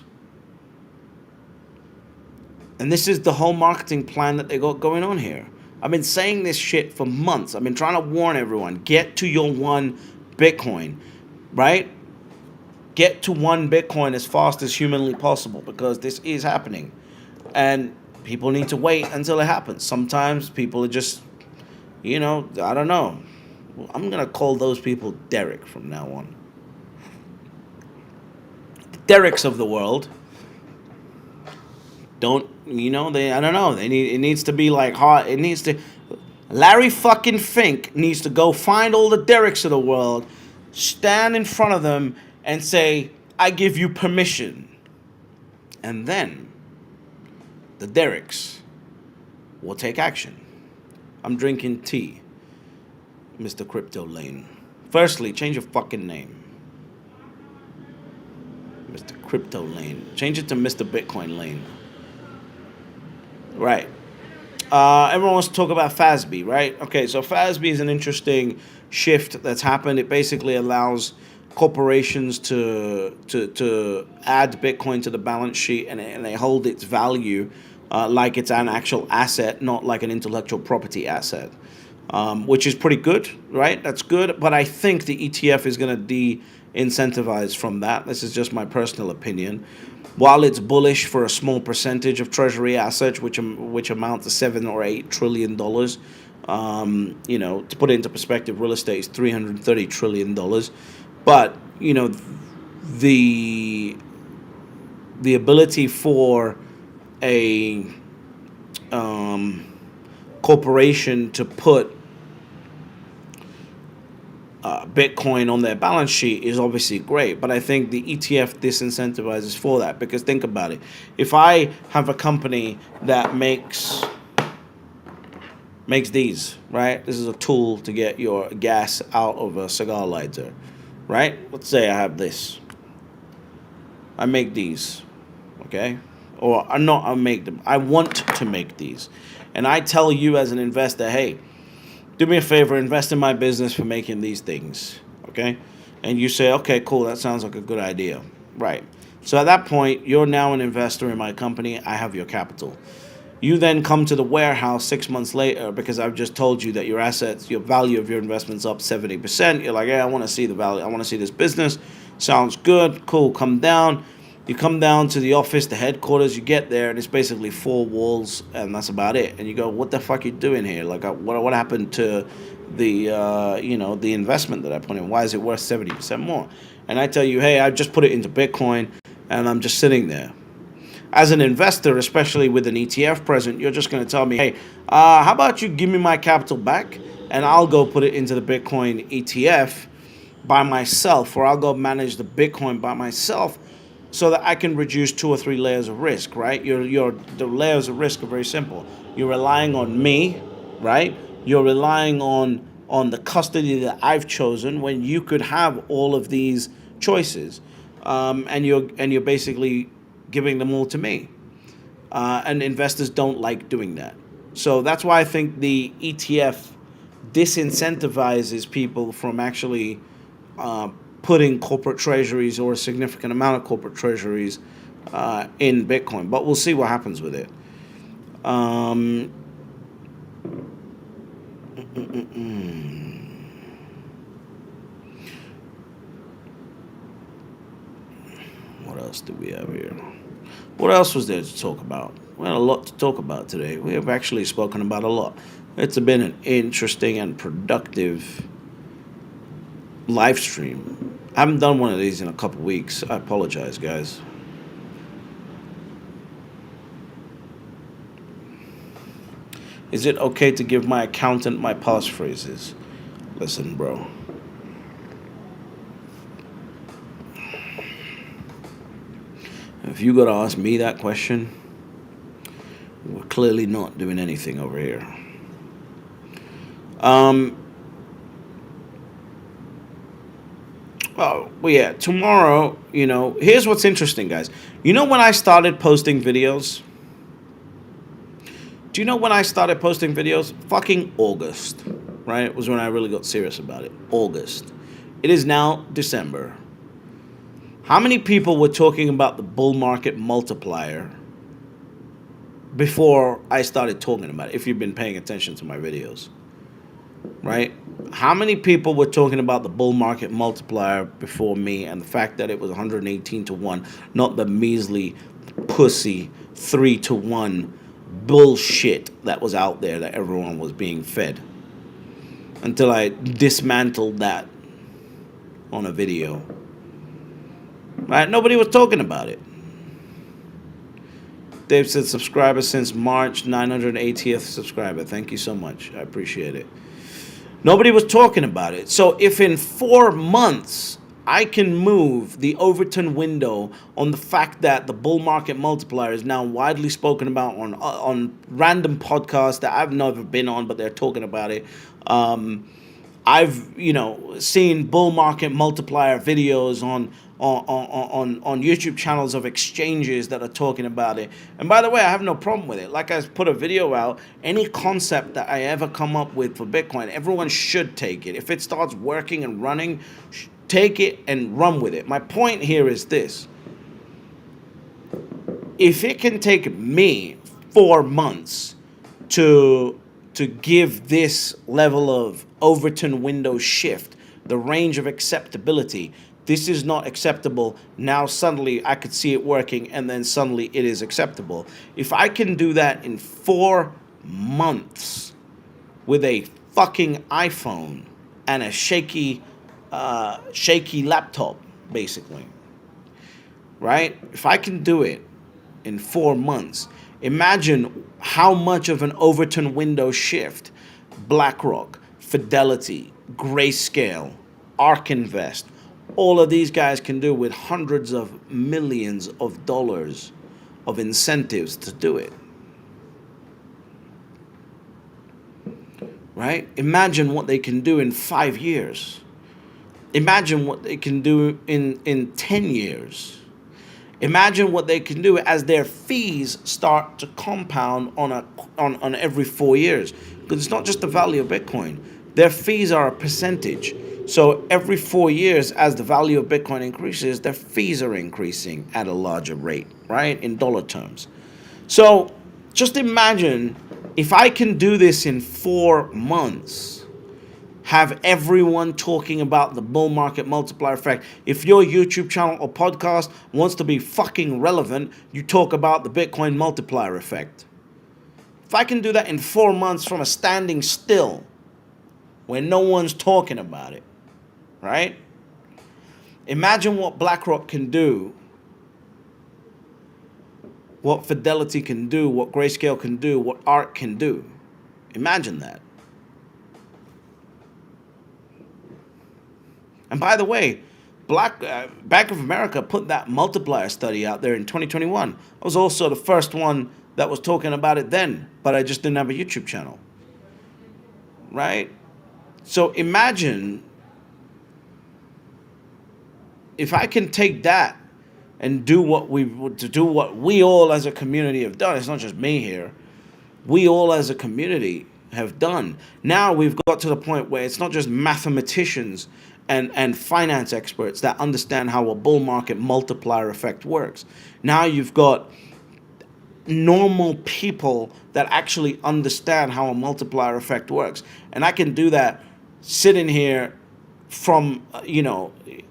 And this is the whole marketing plan that they got going on here. I've been saying this shit for months. I've been trying to warn everyone, get to your 1 Bitcoin, right? Get to 1 Bitcoin as fast as humanly possible, because this is happening. And people need to wait until it happens. Sometimes people are just, I don't know. I'm going to call those people Derek from now on. The Dereks of the world don't, I don't know. It needs to be like hard. It needs to, Larry fucking Fink needs to go find all the Dereks of the world, stand in front of them and say, I give you permission. And then the Dereks will take action. I'm drinking tea, Mr. Crypto Lane. Firstly, change your fucking name. Mr. Crypto Lane. Change it to Mr. Bitcoin Lane. Right. Everyone wants to talk about FASB, right? Okay, so FASB is an interesting shift that's happened. It basically allows corporations to add Bitcoin to the balance sheet, and they hold its value like it's an actual asset, not like an intellectual property asset, which is pretty good, right? That's good. But I think the ETF is going to de-incentivize from that. This is just my personal opinion. While it's bullish for a small percentage of treasury assets, which amount to $7 or $8 trillion, to put it into perspective, real estate is $330 trillion. But the ability for a corporation to put Bitcoin on their balance sheet is obviously great, but I think the ETF disincentivizes for that, because think about it. If I have a company that makes these, right? This is a tool to get your gas out of a cigar lighter, right? Let's say I have this. I make these, okay? Or not I make them. I want to make these. And I tell you as an investor, hey, do me a favor, invest in my business for making these things, okay? And you say, okay, cool, that sounds like a good idea. Right. So at that point, you're now an investor in my company. I have your capital. You then come to the warehouse 6 months later because I've just told you that your assets, your value of your investment's up 70%. You're like, yeah, I want to see the value. I want to see this business. Sounds good. Cool. Come down. You come down to the office, the headquarters. You get there, and it's basically 4 walls, and that's about it. And you go, what the fuck are you doing here? Like, what happened to the the investment that I put in? Why is it worth 70% more? And I tell you, hey, I just put it into Bitcoin, and I'm just sitting there. As an investor, especially with an ETF present, you're just going to tell me, hey, how about you give me my capital back, and I'll go put it into the Bitcoin ETF by myself, or I'll go manage the Bitcoin by myself, so that I can reduce 2 or 3 layers of risk, right? The layers of risk are very simple. You're relying on me, right? You're relying on the custody that I've chosen when you could have all of these choices, and you're basically giving them all to me. And investors don't like doing that. So that's why I think the ETF disincentivizes people from actually putting corporate treasuries or a significant amount of corporate treasuries in Bitcoin. But we'll see what happens with it. What else do we have here? What else was there to talk about? We had a lot to talk about today. We have actually spoken about a lot. It's been an interesting and productive live stream. I haven't done one of these in a couple weeks. I apologize, guys. Is it okay to give my accountant my passphrases? Listen, bro. If you got to ask me that question, we're clearly not doing anything over here. Oh, well, yeah, tomorrow, here's what's interesting, guys. You know when I started posting videos? Do you know when I started posting videos? Fucking August, right? Was when I really got serious about it. August. It is now December. How many people were talking about the bull market multiplier before I started talking about it, if you've been paying attention to my videos? Right? How many people were talking about the bull market multiplier before me and the fact that it was 118 to 1, not the measly pussy 3 to 1 bullshit that was out there that everyone was being fed? Until I dismantled that on a video. Right? Nobody was talking about it. Dave said subscriber since March, 980th subscriber. Thank you so much. I appreciate it. Nobody was talking about it. So if in 4 months I can move the Overton window on the fact that the bull market multiplier is now widely spoken about on random podcasts that I've never been on, but they're talking about it. I've seen bull market multiplier videos on YouTube channels of exchanges that are talking about it. And by the way, I have no problem with it. Like I put a video out, any concept that I ever come up with for Bitcoin, everyone should take it. If it starts working and running, take it and run with it. My point here is this. If it can take me 4 months to give this level of Overton window shift, the range of acceptability, this is not acceptable. Now suddenly I could see it working, and then suddenly it is acceptable. If I can do that in 4 months with a fucking iPhone and a shaky laptop, basically, right? If I can do it in 4 months, imagine how much of an Overton window shift BlackRock, Fidelity, Grayscale, ARK Invest, all of these guys can do with hundreds of millions of dollars of incentives to do it. Right? Imagine what they can do in 5 years. Imagine what they can do in 10 years. Imagine what they can do as their fees start to compound on every 4 years. Because it's not just the value of Bitcoin. Their fees are a percentage. So every 4 years, as the value of Bitcoin increases, their fees are increasing at a larger rate, right? In dollar terms. So just imagine if I can do this in 4 months, have everyone talking about the bull market multiplier effect. If your YouTube channel or podcast wants to be fucking relevant, you talk about the Bitcoin multiplier effect. If I can do that in 4 months from a standing still, where no one's talking about it, right? Imagine what BlackRock can do, what Fidelity can do, what Grayscale can do, what ARK can do. Imagine that. And by the way, Bank of America put that multiplier study out there in 2021. I was also the first one that was talking about it then, but I just didn't have a YouTube channel. Right? So imagine if I can take that and do what we all as a community have done. It's not just me here. We all as a community have done. Now we've got to the point where it's not just mathematicians and finance experts that understand how a bull market multiplier effect works. Now you've got normal people that actually understand how a multiplier effect works. And I can do that sitting here from,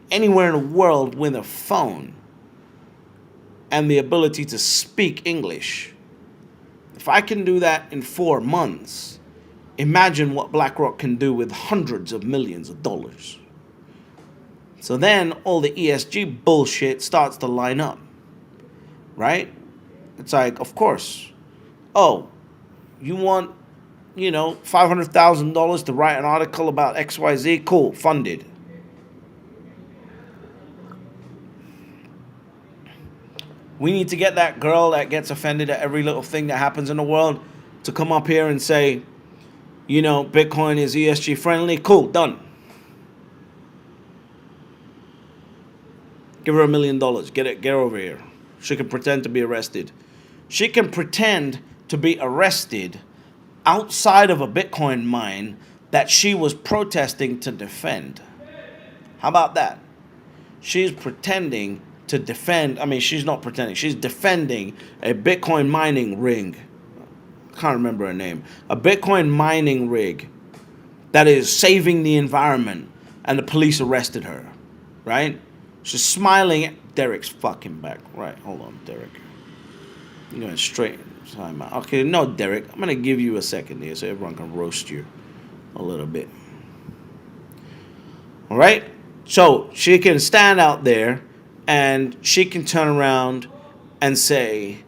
anywhere in the world with a phone and the ability to speak English. If I can do that in 4 months, imagine what BlackRock can do with hundreds of millions of dollars. So then all the ESG bullshit starts to line up, right? It's like, of course, oh, you want, $500,000 to write an article about XYZ? Cool, funded. We need to get that girl that gets offended at every little thing that happens in the world to come up here and say, you know, Bitcoin is ESG friendly. Cool, done. Give her $1 million. Get her over here. She can pretend to be arrested. She can pretend to be arrested outside of a Bitcoin mine that she was protesting to defend. How about that? She's pretending to defend. I mean, she's not pretending. She's defending a Bitcoin mining rig. I can't remember her name. A Bitcoin mining rig that is saving the environment, and the police arrested her, right? She's smiling at Derek's fucking back. Right, hold on, Derek. You're going straight. Okay, no, Derek. I'm going to give you a second here so everyone can roast you a little bit. All right? So she can stand out there and she can turn around and say,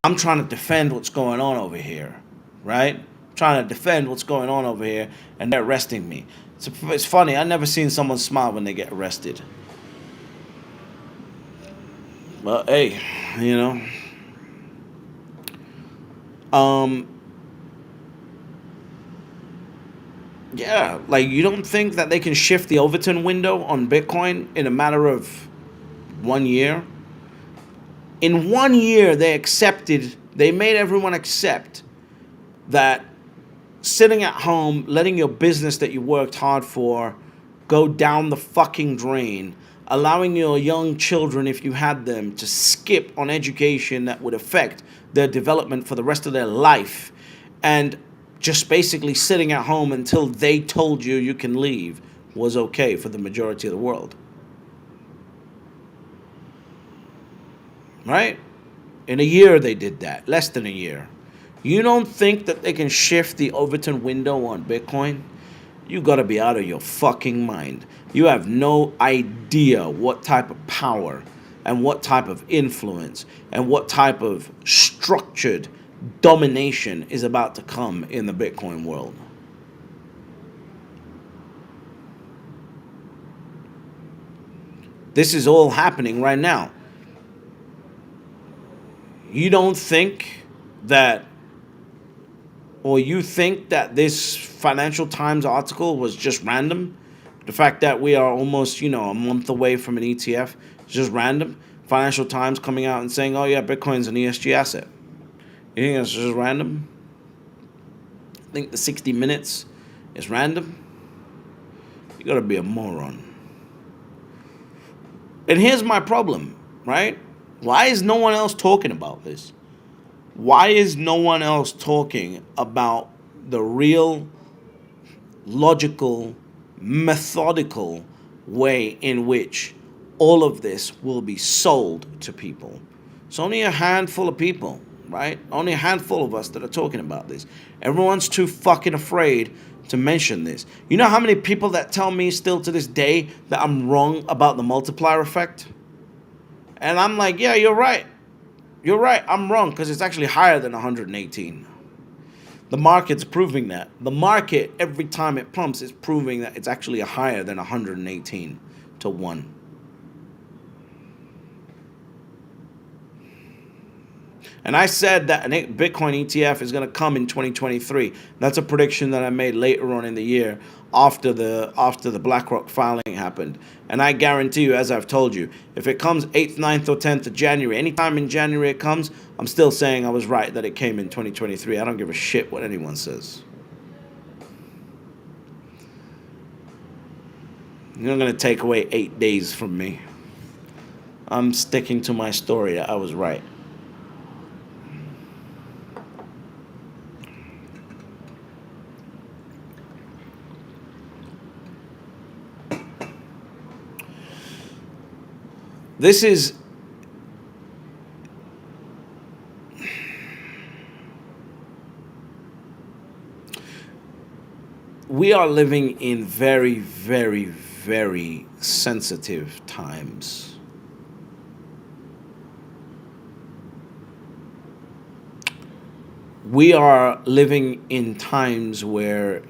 I'm trying to defend what's going on over here, right? I'm trying to defend what's going on over here, and they're arresting me. It's funny. I've never seen someone smile when they get arrested. Well, hey, you know. Yeah, like, you don't think that they can shift the Overton window on Bitcoin in a matter of 1 year? In 1 year, they made everyone accept that sitting at home, letting your business that you worked hard for go down the fucking drain, allowing your young children, if you had them, to skip on education that would affect their development for the rest of their life, and just basically sitting at home until they told you you can leave was okay for the majority of the world. Right? In a year they did that. Less than a year. You don't think that they can shift the Overton window on Bitcoin? You gotta be out of your fucking mind. You have no idea what type of power and what type of influence and what type of structured domination is about to come in the Bitcoin world. This is all happening right now. You don't think that, or you think that this Financial Times article was just random? The fact that we are almost, a month away from an ETF, it's just random. Financial Times coming out and saying, oh yeah, Bitcoin's an ESG asset. You think that's just random? I think the 60 Minutes is random? You gotta be a moron. And here's my problem, right? Why is no one else talking about this? Why is no one else talking about the real, logical, methodical way in which all of this will be sold to people? It's only a handful of people, right? Only a handful of us that are talking about this. Everyone's too fucking afraid to mention this. You know how many people that tell me still to this day that I'm wrong about the multiplier effect? And I'm like, yeah, you're right. You're right, I'm wrong, because it's actually higher than 118. The market's proving that. The market, every time it pumps, is proving that it's actually higher than 118 to 1. And I said that an Bitcoin ETF is going to come in 2023. That's a prediction that I made later on in the year after the BlackRock filing happened. And I guarantee you, as I've told you, if it comes 8th, 9th, or 10th of January, anytime in January it comes, I'm still saying I was right that it came in 2023. I don't give a shit what anyone says. You're not going to take away 8 days from me. I'm sticking to my story that I was right. This is we are living in very, very, very sensitive times. We are living in times where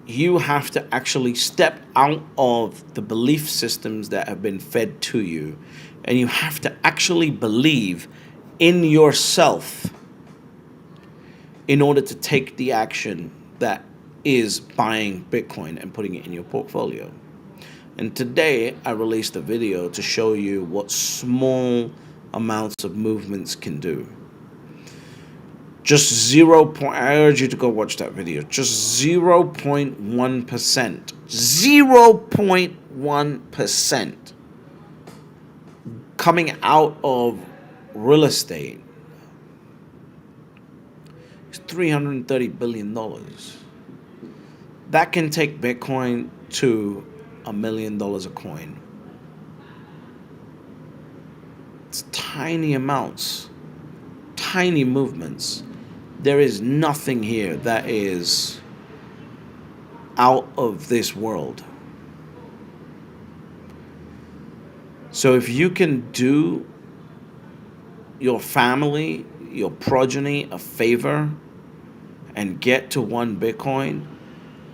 you have to actually step out of the belief systems that have been fed to you, and you have to actually believe in yourself in order to take the action that is buying Bitcoin and putting it in your portfolio. And today I released a video to show you what small amounts of movements can do. Just I urge you to go watch that video. Just 0.1%. 0.1% coming out of real estate is $330 billion. That can take Bitcoin to $1 million a coin. It's tiny amounts, tiny movements. There is nothing here that is out of this world. So if you can do your family, your progeny a favor and get to 1 Bitcoin,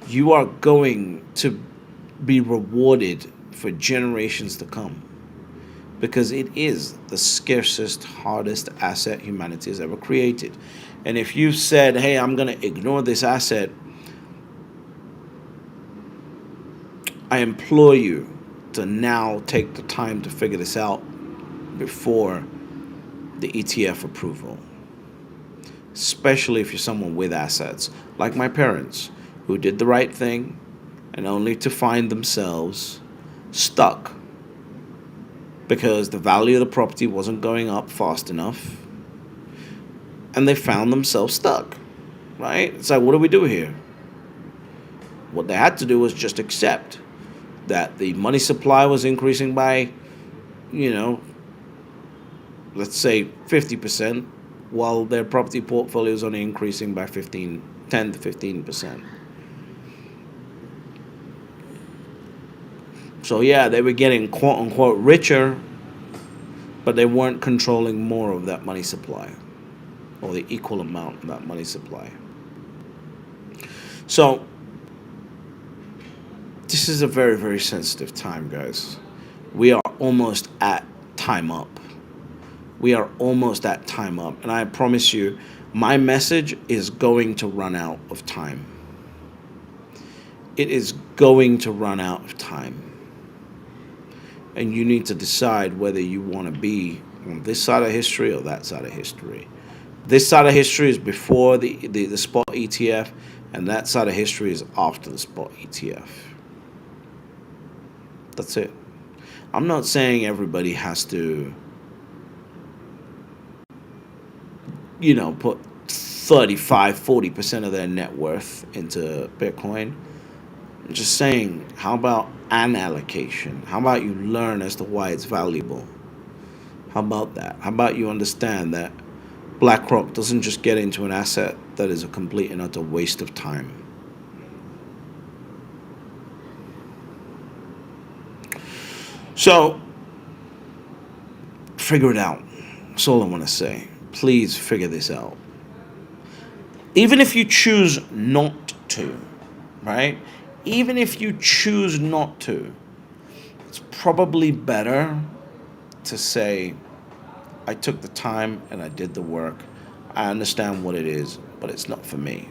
you are going to be rewarded for generations to come, because it is the scarcest, hardest asset humanity has ever created. And if you said, hey, I'm going to ignore this asset, I implore you to now take the time to figure this out before the ETF approval, especially if you're someone with assets, like my parents, who did the right thing and only to find themselves stuck because the value of the property wasn't going up fast enough, and they found themselves stuck, right? It's like, what do we do here? What they had to do was just accept that the money supply was increasing by, let's say 50%, while their property portfolio is only increasing by 10 to 15%. So yeah, they were getting quote unquote richer, but they weren't controlling more of that money supply, or the equal amount of that money supply. So this is a very, very sensitive time, guys. We are almost at time up. We are almost at time up. And I promise you, my message is going to run out of time. It is going to run out of time. And you need to decide whether you want to be on this side of history or that side of history. This side of history is before the spot ETF, and that side of history is after the spot ETF. That's it. I'm not saying everybody has to, put 35-40% of their net worth into Bitcoin. I'm just saying, how about an allocation? How about you learn as to why it's valuable? How about that? How about you understand that BlackRock doesn't just get into an asset that is a complete and utter waste of time? So, figure it out. That's all I want to say. Please figure this out. Even if you choose not to, right? Even if you choose not to, it's probably better to say, I took the time and I did the work. I understand what it is, but it's not for me.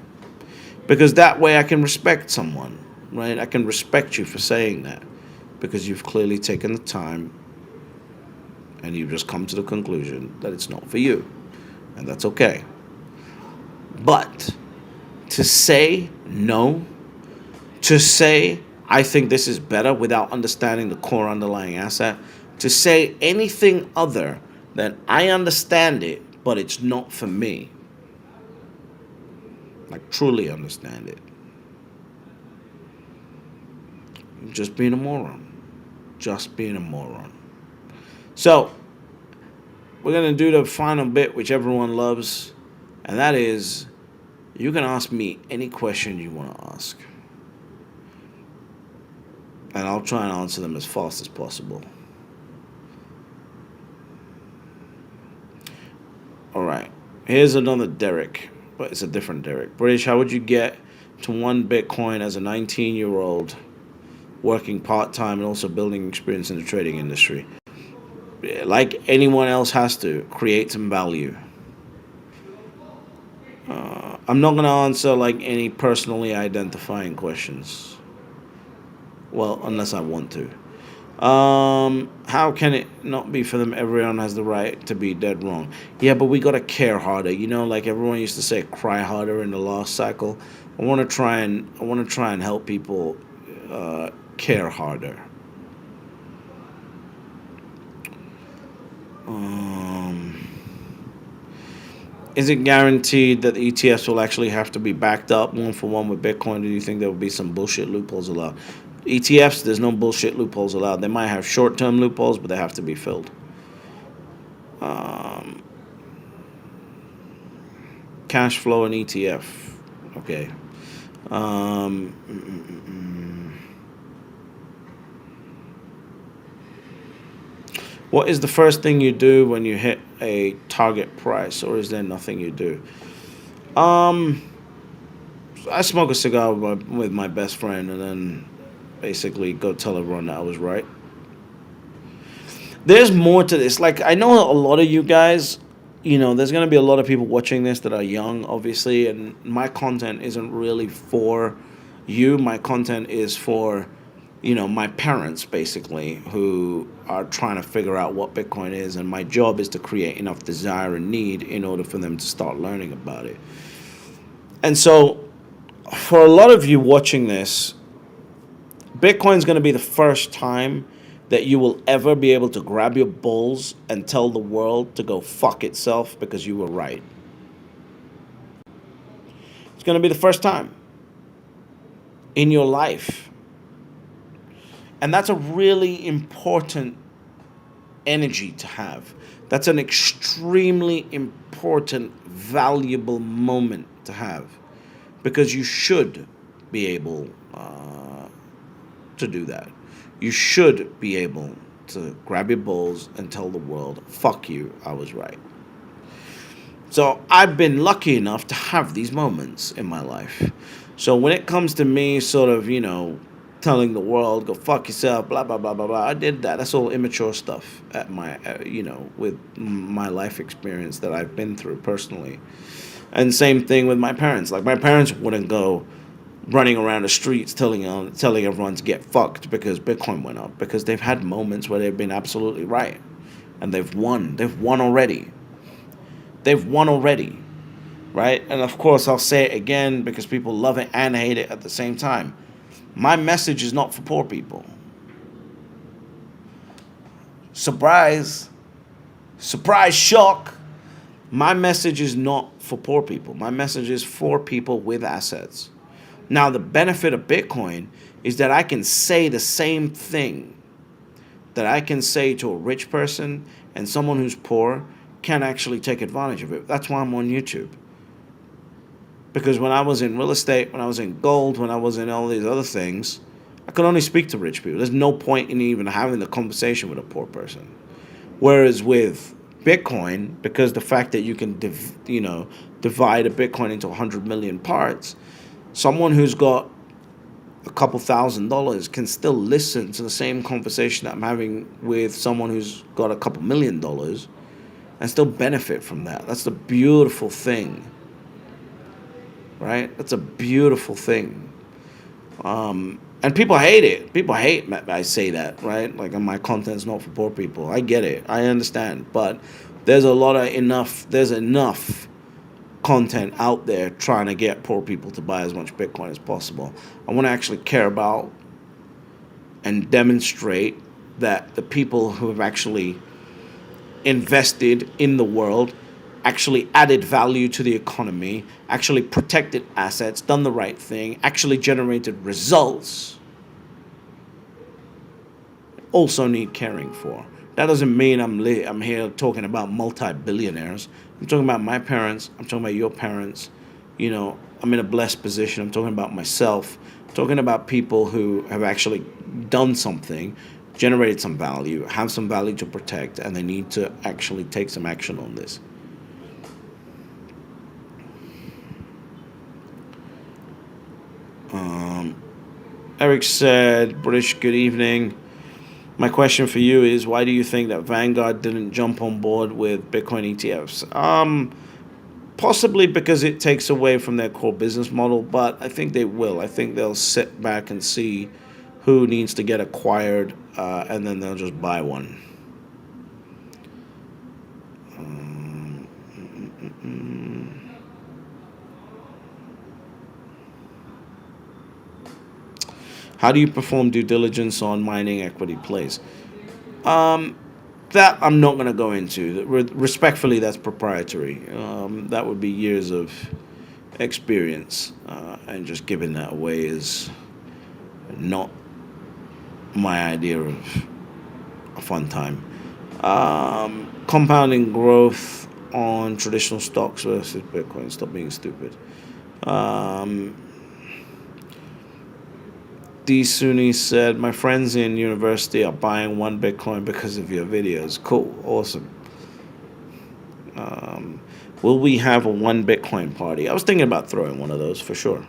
Because that way I can respect someone, right? I can respect you for saying that, because you've clearly taken the time and you've just come to the conclusion that it's not for you. And that's okay. But to say no, to say I think this is better without understanding the core underlying asset, to say anything other than I understand it, but it's not for me, like truly understand it, just being a moron. Just being a moron. So, we're going to do the final bit, which everyone loves, and that is, you can ask me any question you want to ask, and I'll try and answer them as fast as possible. All right. Here's another Derek, but it's a different Derek. British, how would you get to 1 Bitcoin as a 19-year-old working part-time and also building experience in the trading industry. Like anyone else has to, create some value. I'm not going to answer like any personally identifying questions. Well, unless I want to. How can it not be for them? Everyone has the right to be dead wrong. Yeah, but we gotta care harder. You know, like everyone used to say, cry harder in the last cycle. I want to try and help people care harder. Is it guaranteed that the ETFs will actually have to be backed up 1-for-1 with Bitcoin? Do you think there will be some bullshit loopholes allowed? ETFs, there's no bullshit loopholes allowed. They might have short-term loopholes, but they have to be filled. Cash flow and ETF. Okay. What is the first thing you do when you hit a target price, or is there nothing you do? I smoke a cigar with my best friend and then basically go tell everyone that I was right. There's more to this. Like, I know a lot of you guys, there's going to be a lot of people watching this that are young, obviously, and my content isn't really for you. My content is for, my parents, basically, who are trying to figure out what Bitcoin is, and my job is to create enough desire and need in order for them to start learning about it. And so, for a lot of you watching this, Bitcoin's going to be the first time that you will ever be able to grab your balls and tell the world to go fuck itself because you were right. It's going to be the first time in your life. And that's a really important energy to have. That's an extremely important, valuable moment to have, because you should be able to do that. You should be able to grab your balls and tell the world, fuck you, I was right. So I've been lucky enough to have these moments in my life. So when it comes to me sort of, telling the world, go fuck yourself, blah, blah, blah, blah, blah, I did that. That's all immature stuff at my, with my life experience that I've been through personally. And same thing with my parents. Like, my parents wouldn't go running around the streets telling everyone to get fucked because Bitcoin went up, because they've had moments where they've been absolutely right and they've won already, right? And of course I'll say it again because people love it and hate it at the same time. My message is not for poor people. Surprise, shock. My message is not for poor people. My message is for people with assets. Now, the benefit of Bitcoin is that I can say the same thing that I can say to a rich person, and someone who's poor can actually take advantage of it. That's why I'm on YouTube. Because when I was in real estate, when I was in gold, when I was in all these other things, I could only speak to rich people. There's no point in even having the conversation with a poor person. Whereas with Bitcoin, because the fact that you can divide a Bitcoin into 100 million parts, someone who's got a couple $1,000 can still listen to the same conversation that I'm having with someone who's got a couple $1 million and still benefit from that. That's the beautiful thing, right? That's a beautiful thing. And people hate it. People hate I say that, right? Like, my content's not for poor people. I get it. I understand. But there's enough content out there trying to get poor people to buy as much Bitcoin as possible. I want to actually care about and demonstrate that the people who have actually invested in the world, actually added value to the economy, actually protected assets, done the right thing, actually generated results, also need caring for. That doesn't mean I'm here talking about multi-billionaires. I'm talking about my parents. I'm talking about your parents. I'm in a blessed position. I'm talking about myself. I'm talking about people who have actually done something, generated some value, have some value to protect, and they need to actually take some action on this. Eric said, British, good evening. My question for you is, why do you think that Vanguard didn't jump on board with Bitcoin ETFs? Possibly because it takes away from their core business model, but I think they will. I think they'll sit back and see who needs to get acquired, and then they'll just buy one. How do you perform due diligence on mining equity plays? That I'm not going to go into. Respectfully, that's proprietary. That would be years of experience, and just giving that away is not my idea of a fun time. Compounding growth on traditional stocks versus Bitcoin. Stop being stupid. D. Sunni said, my friends in university are buying one Bitcoin because of your videos. Cool. Awesome. Will we have a one Bitcoin party? I was thinking about throwing one of those for sure.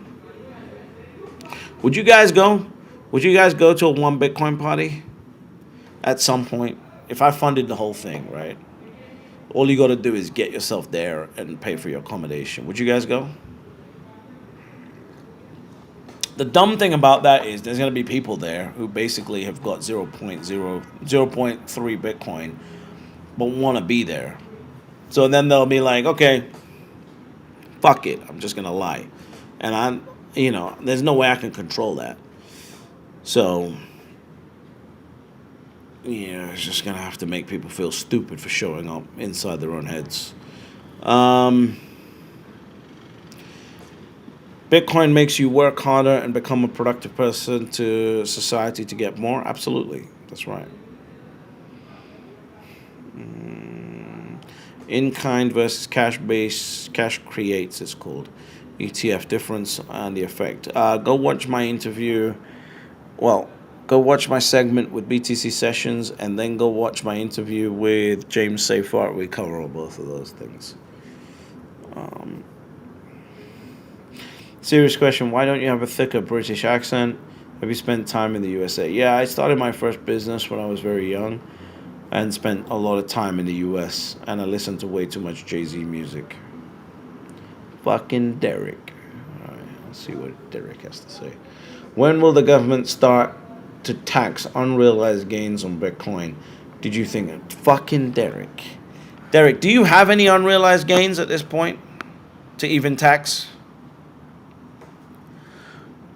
Would you guys go? Would you guys go to a one Bitcoin party at some point? If I funded the whole thing, right? All you got to do is get yourself there and pay for your accommodation. Would you guys go? The dumb thing about that is there's going to be people there who basically have got 0.3 Bitcoin but want to be there. So then they'll be like, okay, fuck it, I'm just going to lie. And there's no way I can control that. So, it's just going to have to make people feel stupid for showing up inside their own heads. Bitcoin makes you work harder and become a productive person to society to get more? Absolutely. That's right. In-kind versus cash-based, cash creates, it's called. ETF difference and the effect. Go watch my interview. Well, go watch my segment with BTC Sessions, and then go watch my interview with James Seyfarth. We cover all both of those things. Serious question, why don't you have a thicker British accent? Have you spent time in the USA? Yeah, I started my first business when I was very young and spent a lot of time in the US, and I listened to way too much Jay-Z music. Fucking Derek. All right, let's see what Derek has to say. When will the government start to tax unrealized gains on Bitcoin? Did you think? Fucking Derek. Derek, do you have any unrealized gains at this point to even tax?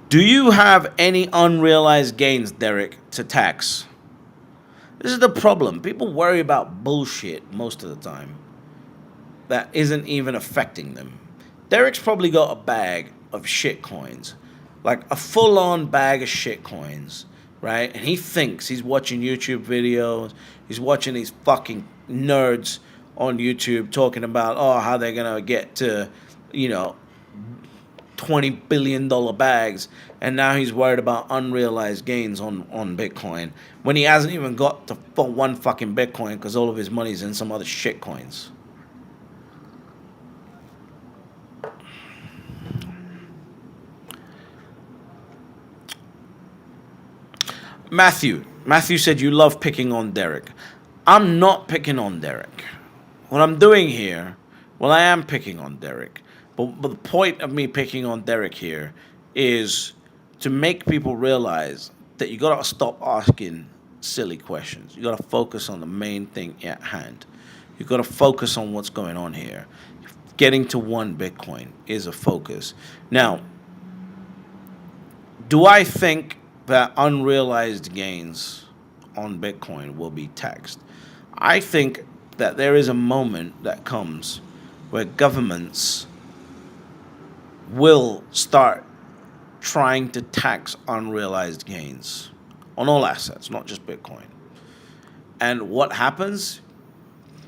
Do you have any unrealized gains, Derek, to tax? This is the problem. People worry about bullshit most of the time that isn't even affecting them. Derek's probably got a bag of shit coins, like a full-on bag of shit coins, right? And he thinks he's watching YouTube videos. He's watching these fucking nerds on YouTube talking about, how they're going to get to, $20 billion bags, and now he's worried about unrealized gains on Bitcoin when he hasn't even got to one fucking Bitcoin because all of his money's in some other shit coins. Matthew said you love picking on Derek. I'm not picking on Derek. What I'm doing here, I am picking on Derek. But the point of me picking on Derek here is to make people realize that you got to stop asking silly questions. You got to focus on the main thing at hand. You got to focus on what's going on here. Getting to one Bitcoin is a focus. Now, do I think that unrealized gains on Bitcoin will be taxed? I think that there is a moment that comes where governments will start trying to tax unrealized gains on all assets, not just Bitcoin. And what happens?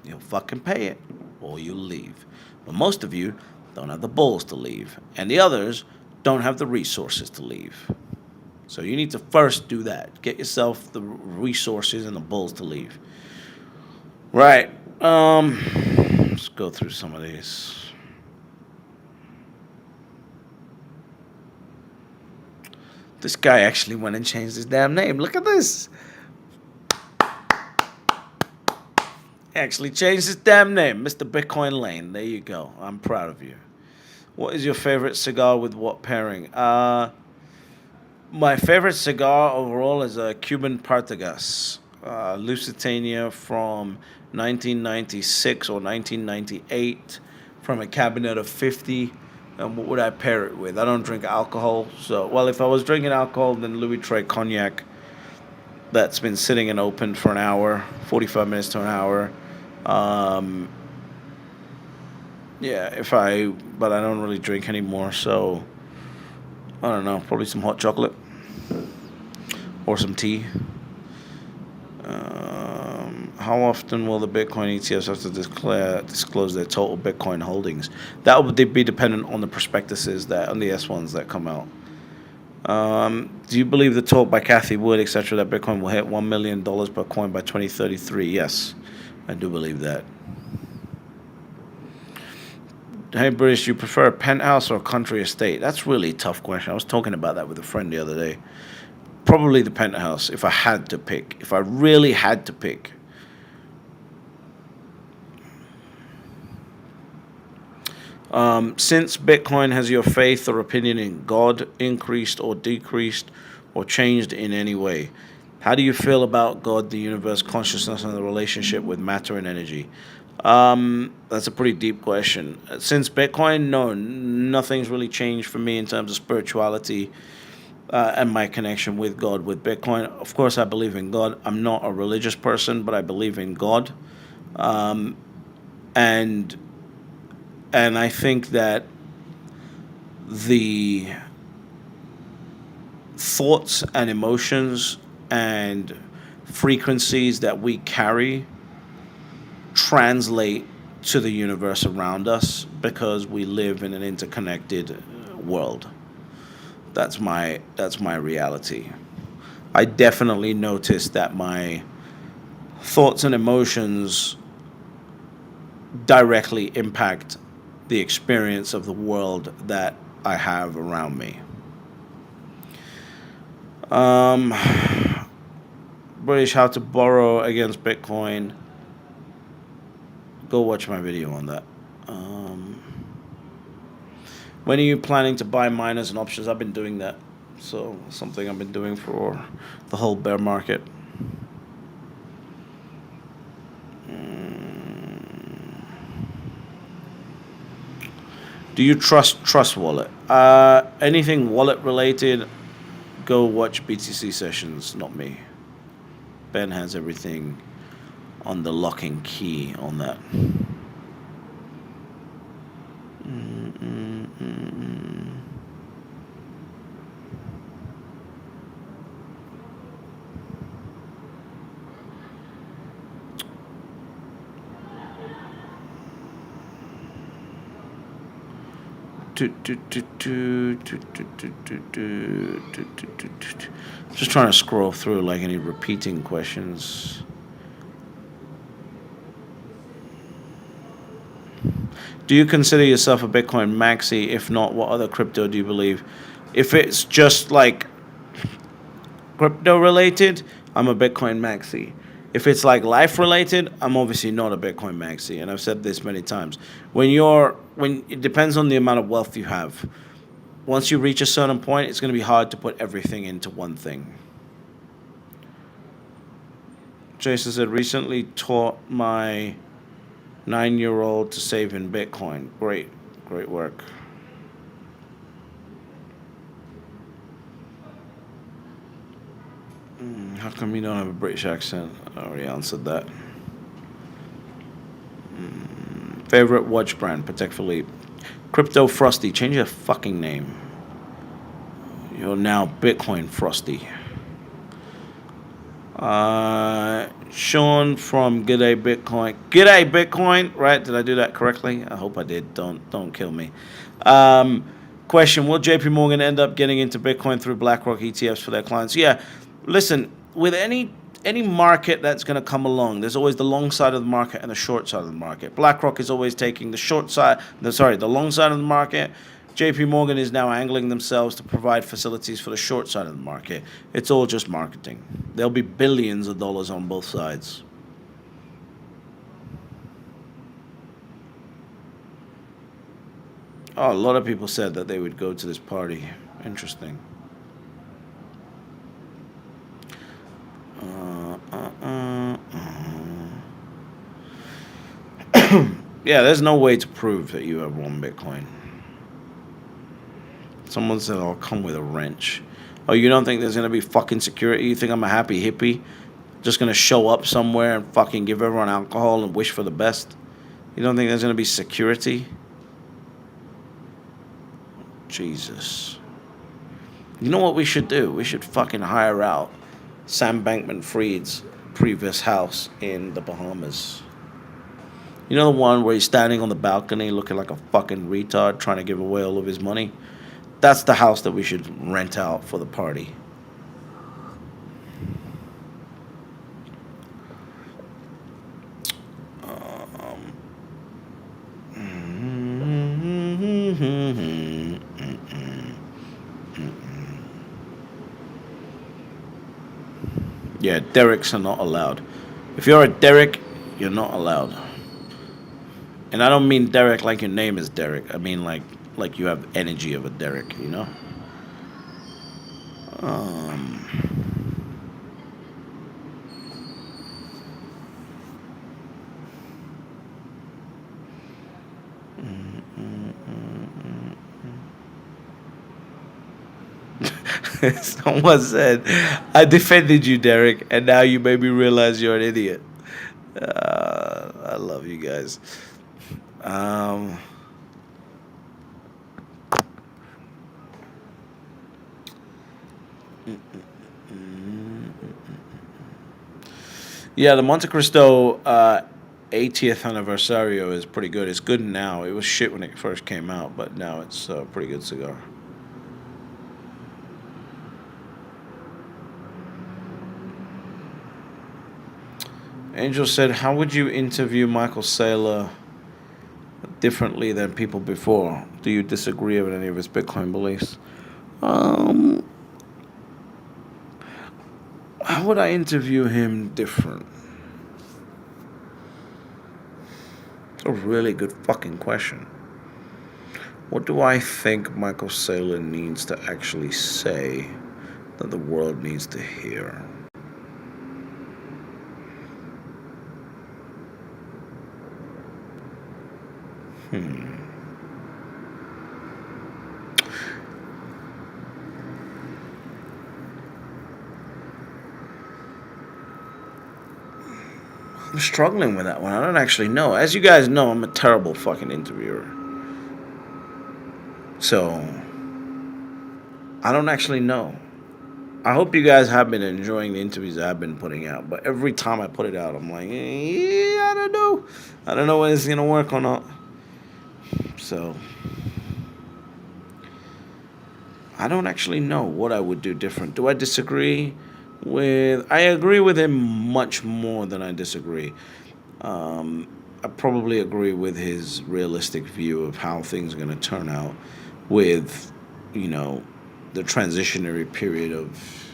You'll fucking pay it or you'll leave. But most of you don't have the balls to leave, and the others don't have the resources to leave. So you need to first do that. Get yourself the resources and the balls to leave. Right. Let's go through some of these. This guy actually went and changed his damn name. Look at this. Actually changed his damn name. Mr. Bitcoin Lane. There you go. I'm proud of you. What is your favorite cigar with what pairing? My favorite cigar overall is a Cuban Partagas. Lusitania from 1996 or 1998 from a cabinet of 50. And what would I pair it with? I don't drink alcohol. So, well, if I was drinking alcohol, then Louis Trey Cognac. That's been sitting and open for an hour, 45 minutes to an hour. Yeah, but I don't really drink anymore, so I don't know, probably some hot chocolate or some tea. How often will the Bitcoin ETFs have to disclose their total Bitcoin holdings? That would be dependent on the prospectuses on the S1s that come out. Do you believe the talk by Cathie Wood, etc., that Bitcoin will hit $1 million per coin by 2033? Yes, I do believe that. Hey, British, you prefer a penthouse or a country estate? That's really a tough question. I was talking about that with a friend the other day. Probably the penthouse, if I had to pick. If I really had to pick. Since Bitcoin, has your faith or opinion in God increased or decreased or changed in any way? How do you feel about God, the universe, consciousness, and the relationship with matter and energy? That's a pretty deep question. Since Bitcoin, no, nothing's really changed for me in terms of spirituality and my connection with God. With Bitcoin, of course, I believe in God. I'm not a religious person, but I believe in God. And I think that the thoughts and emotions and frequencies that we carry translate to the universe around us because we live in an interconnected world. That's my reality. I definitely noticed that my thoughts and emotions directly impact the experience of the world that I have around me. British, how to borrow against Bitcoin. Go watch my video on that. When are you planning to buy miners and options? I've been doing that. So something I've been doing for the whole bear market. Do you trust Wallet? Anything wallet related, go watch BTC sessions, not me. Ben has everything on the lock and key on that. Just trying to scroll through like any repeating questions. Do you consider yourself a Bitcoin maxi? If not, what other crypto do you believe? If it's just like crypto related, I'm a Bitcoin maxi. If it's like life related, I'm obviously not a Bitcoin maxi, and I've said this many times. When it depends on the amount of wealth you have. Once you reach a certain point, it's going to be hard to put everything into one thing. Jason said, recently taught my 9-year-old to save in Bitcoin. Great work. How come you don't have a British accent? I already answered that. Favorite watch brand? Patek Philippe. Crypto Frosty. Change your fucking name. You're now Bitcoin Frosty. Sean from G'day Bitcoin. G'day Bitcoin. Right? Did I do that correctly? I hope I did. Don't kill me. Question: will JP Morgan end up getting into Bitcoin through BlackRock ETFs for their clients? Yeah. Listen, with any market that's going to come along, there's always the long side of the market and the short side of the market. BlackRock is always taking the long side of the market, JP Morgan is now angling themselves to provide facilities for the short side of the market. It's all just marketing. There'll be billions of dollars on both sides. Oh, a lot of people said that they would go to this party. Interesting. Yeah, there's no way to prove that you have one Bitcoin. Someone said I'll come with a wrench. Oh, you don't think there's going to be fucking security? You think I'm a happy hippie? Just going to show up somewhere and fucking give everyone alcohol and wish for the best? You don't think there's going to be security? Jesus. You know what we should do? We should fucking hire out Sam Bankman-Fried's previous house in the Bahamas. You know the one where he's standing on the balcony looking like a fucking retard trying to give away all of his money? That's the house that we should rent out for the party. Yeah, Dereks are not allowed. If you're a Derek, you're not allowed. And I don't mean Derek like your name is Derek. I mean like you have energy of a Derek, you know? Someone said, I defended you, Derek, and now you made me realize you're an idiot. I love you guys. Yeah, the Monte Cristo 80th Anniversario is pretty good. It's good now. It was shit when it first came out, but now it's a pretty good cigar. Angel said, how would you interview Michael Saylor differently than people before? Do you disagree with any of his Bitcoin beliefs? How would I interview him different? A really good fucking question. What do I think Michael Saylor needs to actually say that the world needs to hear? I'm struggling with that one. I don't actually know. As you guys know, I'm a terrible fucking interviewer. So, I don't actually know. I hope you guys have been enjoying the interviews I've been putting out. But every time I put it out, I'm like, I don't know. I don't know whether it's going to work or not. So, I don't actually know what I would do different. Do I disagree with... I agree with him much more than I disagree. I probably agree with his realistic view of how things are going to turn out with, you know, the transitionary period of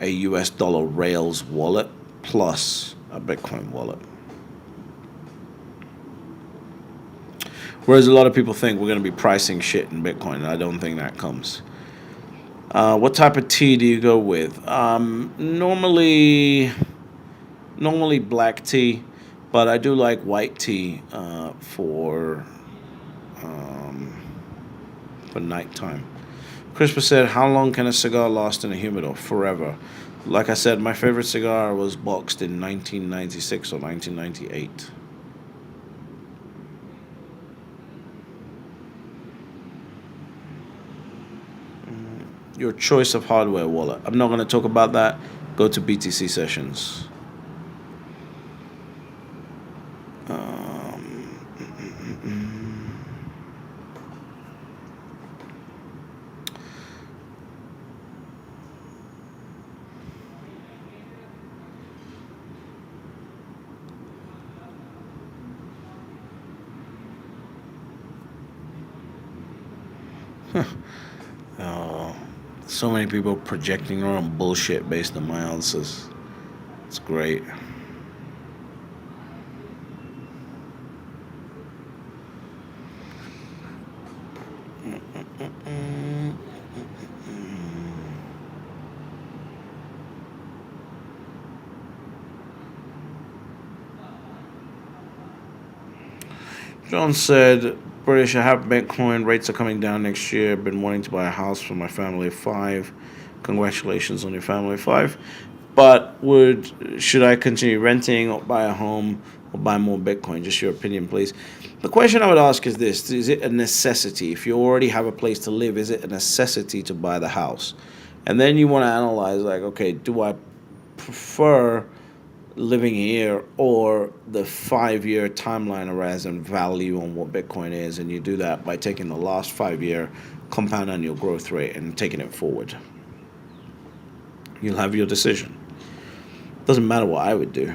a US dollar Rails wallet plus a Bitcoin wallet. Whereas a lot of people think we're going to be pricing shit in Bitcoin, and I don't think that comes. What type of tea do you go with? Normally black tea, but I do like white tea for nighttime. Crispus said, how long can a cigar last in a humidor? Forever. Like I said, my favorite cigar was boxed in 1996 or 1998. Your choice of hardware wallet. I'm not going to talk about that. Go to BTC sessions. Oh, so many people projecting their own bullshit based on my answers. It's great. John said, British, I have Bitcoin. Rates are coming down next year. Been wanting to buy a house for my family of 5. Congratulations on your family of 5. But should I continue renting or buy a home or buy more Bitcoin? Just your opinion, please. The question I would ask is this: is it a necessity? If you already have a place to live, is it a necessity to buy the house? And then you want to analyze, like, okay, do I prefer living here or the 5-year timeline horizon value on what Bitcoin is? And you do that by taking the last 5-year compound annual growth rate and taking it forward. You'll have your decision. Doesn't matter what I would do.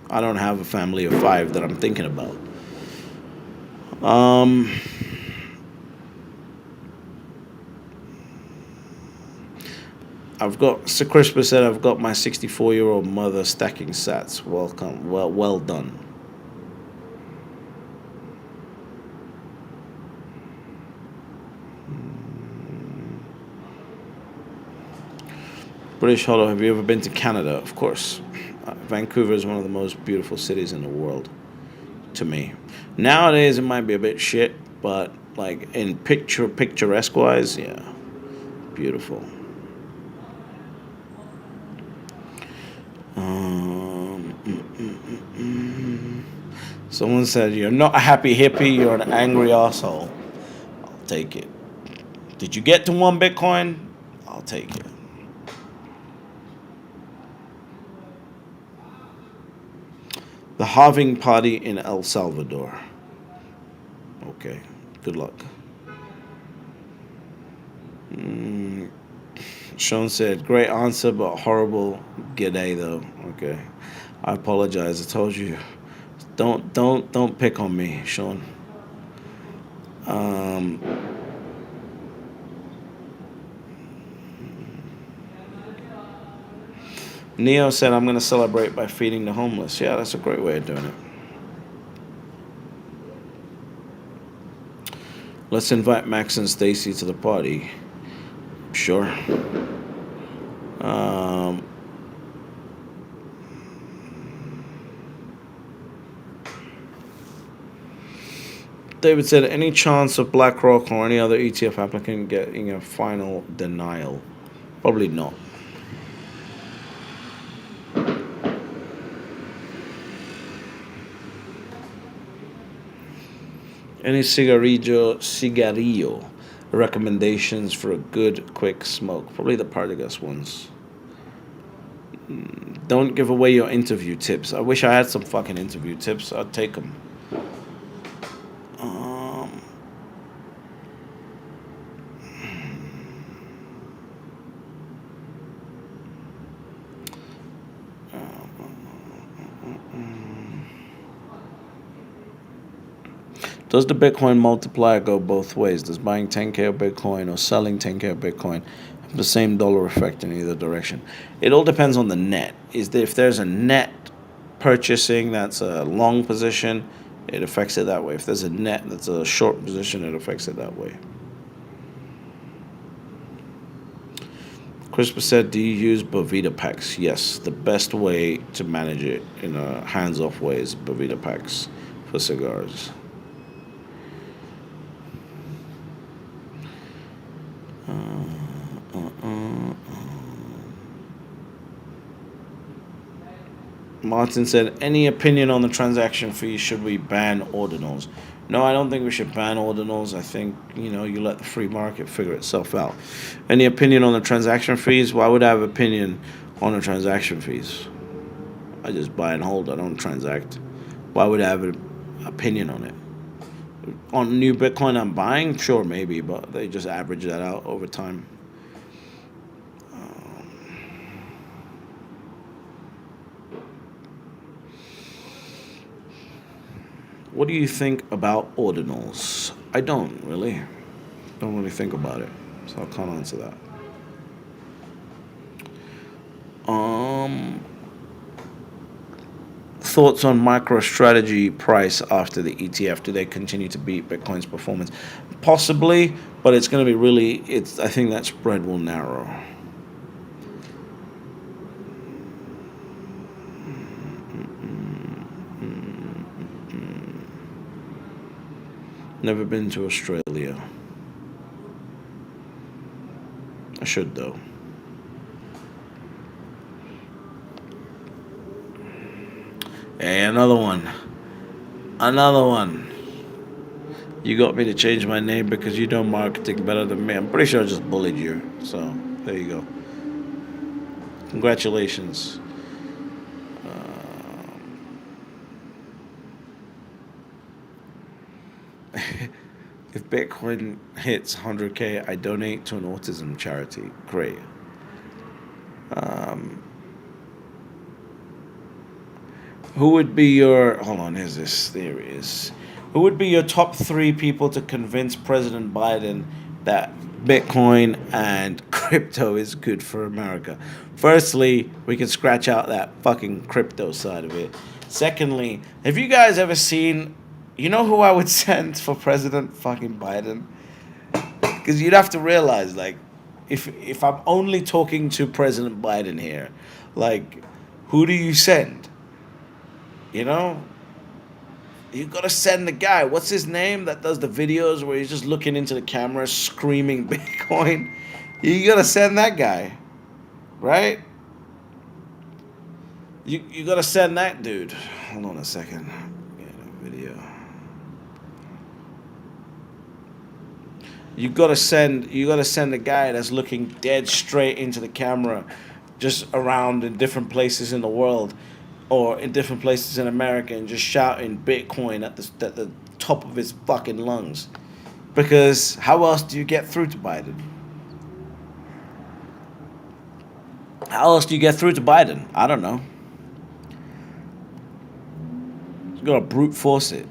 I don't have a family of 5 that I'm thinking about. Sir Crispus said, I've got my 64-year-old mother stacking sats. Welcome. Well done. British Hollow, have you ever been to Canada? Of course. Vancouver is one of the most beautiful cities in the world, to me. Nowadays, it might be a bit shit, but like in picturesque wise, yeah, beautiful. Someone said, you're not a happy hippie, you're an angry asshole. I'll take it. Did you get to 1 Bitcoin? I'll take it. The halving party in El Salvador. Okay, good luck. Sean said, great answer, but horrible g'day though. Okay, I apologize. I told you, don't pick on me, Sean. Neo said, I'm going to celebrate by feeding the homeless. Yeah, that's a great way of doing it. Let's invite Max and Stacy to the party. Sure. David said, any chance of BlackRock or any other ETF applicant getting a final denial? Probably not. Any cigarillo recommendations for a good, quick smoke? Probably the Partagas ones. Don't give away your interview tips. I wish I had some fucking interview tips. I'd take them. Does the Bitcoin multiplier go both ways? Does buying 10K of Bitcoin or selling 10K of Bitcoin have the same dollar effect in either direction? It all depends on the net. If there's a net purchasing that's a long position, it affects it that way. If there's a net that's a short position, it affects it that way. Crispus said, do you use Bovita packs? Yes, the best way to manage it in a hands-off way is Bovita packs for cigars. Martin said, any opinion on the transaction fee? Should we ban ordinals? No, I don't think we should ban ordinals. I think, you let the free market figure itself out. Any opinion on the transaction fees? Why would I have opinion on the transaction fees? I just buy and hold. I don't transact. Why would I have an opinion on it? On new Bitcoin I'm buying? Sure, maybe, but they just average that out over time. What do you think about ordinals? I don't, really. Don't really think about it, so I can't answer that. Thoughts on MicroStrategy price after the ETF? Do they continue to beat Bitcoin's performance? Possibly, but it's going to be really. I think that spread will narrow. Never been to Australia. I should though. Hey, another one. Another one. You got me to change my name because you know marketing better than me. I'm pretty sure I just bullied you. So, there you go. Congratulations. If Bitcoin hits 100K, I donate to an autism charity. Great. Who would be your... Hold on, here's this. There it is. Who would be your top 3 people to convince President Biden that Bitcoin and crypto is good for America? Firstly, we can scratch out that fucking crypto side of it. Secondly, have you guys ever seen... You know who I would send for President fucking Biden? Because you'd have to realize, like, if I'm only talking to President Biden here, like, who do you send? You know? You gotta send the guy. What's his name that does the videos where he's just looking into the camera screaming Bitcoin? You gotta send that guy. Right? You gotta send that dude. Hold on a second. Get a video. You gotta send a guy that's looking dead straight into the camera, just around in different places in the world, or in different places in America, and just shouting Bitcoin at the top of his fucking lungs. Because how else do you get through to Biden? How else do you get through to Biden? I don't know. You gotta brute force it.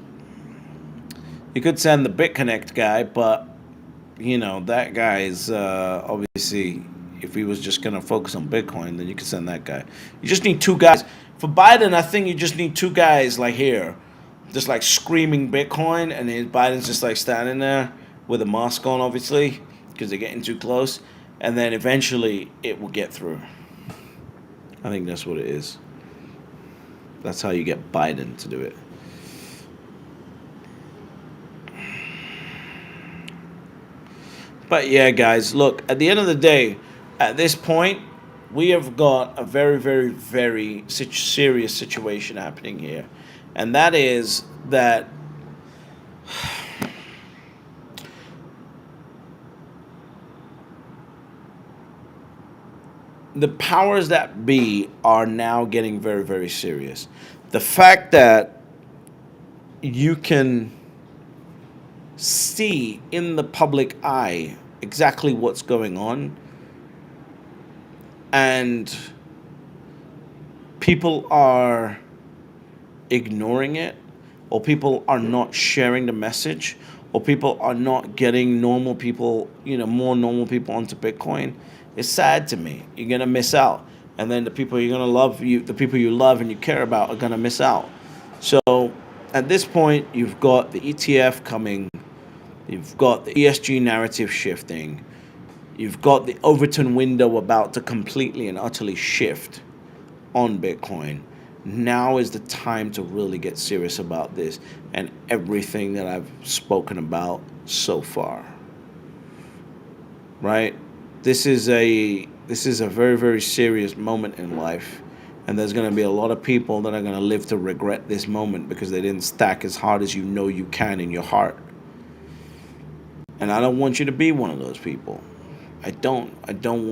You could send the BitConnect guy, but you know, that guy is obviously, if he was just going to focus on Bitcoin, then you could send that guy. You just need 2 guys. For Biden, I think you just need 2 guys like here, just like screaming Bitcoin, and Biden's just like standing there with a mask on, obviously, because they're getting too close. And then eventually it will get through. I think that's what it is. That's how you get Biden to do it. But yeah, guys, look, at the end of the day, at this point, we have got a very, very, very serious situation happening here. And that is that the powers that be are now getting very, very serious. The fact that you can see in the public eye exactly what's going on, and people are ignoring it, or people are not sharing the message, or people are not getting normal people, more normal people onto Bitcoin. It's sad to me. You're gonna miss out, and then the people you're gonna love, the people you love and you care about, are gonna miss out. So at this point, you've got the ETF coming. You've got the ESG narrative shifting. You've got the Overton window about to completely and utterly shift on Bitcoin. Now is the time to really get serious about this and everything that I've spoken about so far. Right? This is a very, very serious moment in life. And there's going to be a lot of people that are going to live to regret this moment because they didn't stack as hard as you know you can in your heart. And I don't want you to be one of those people. I don't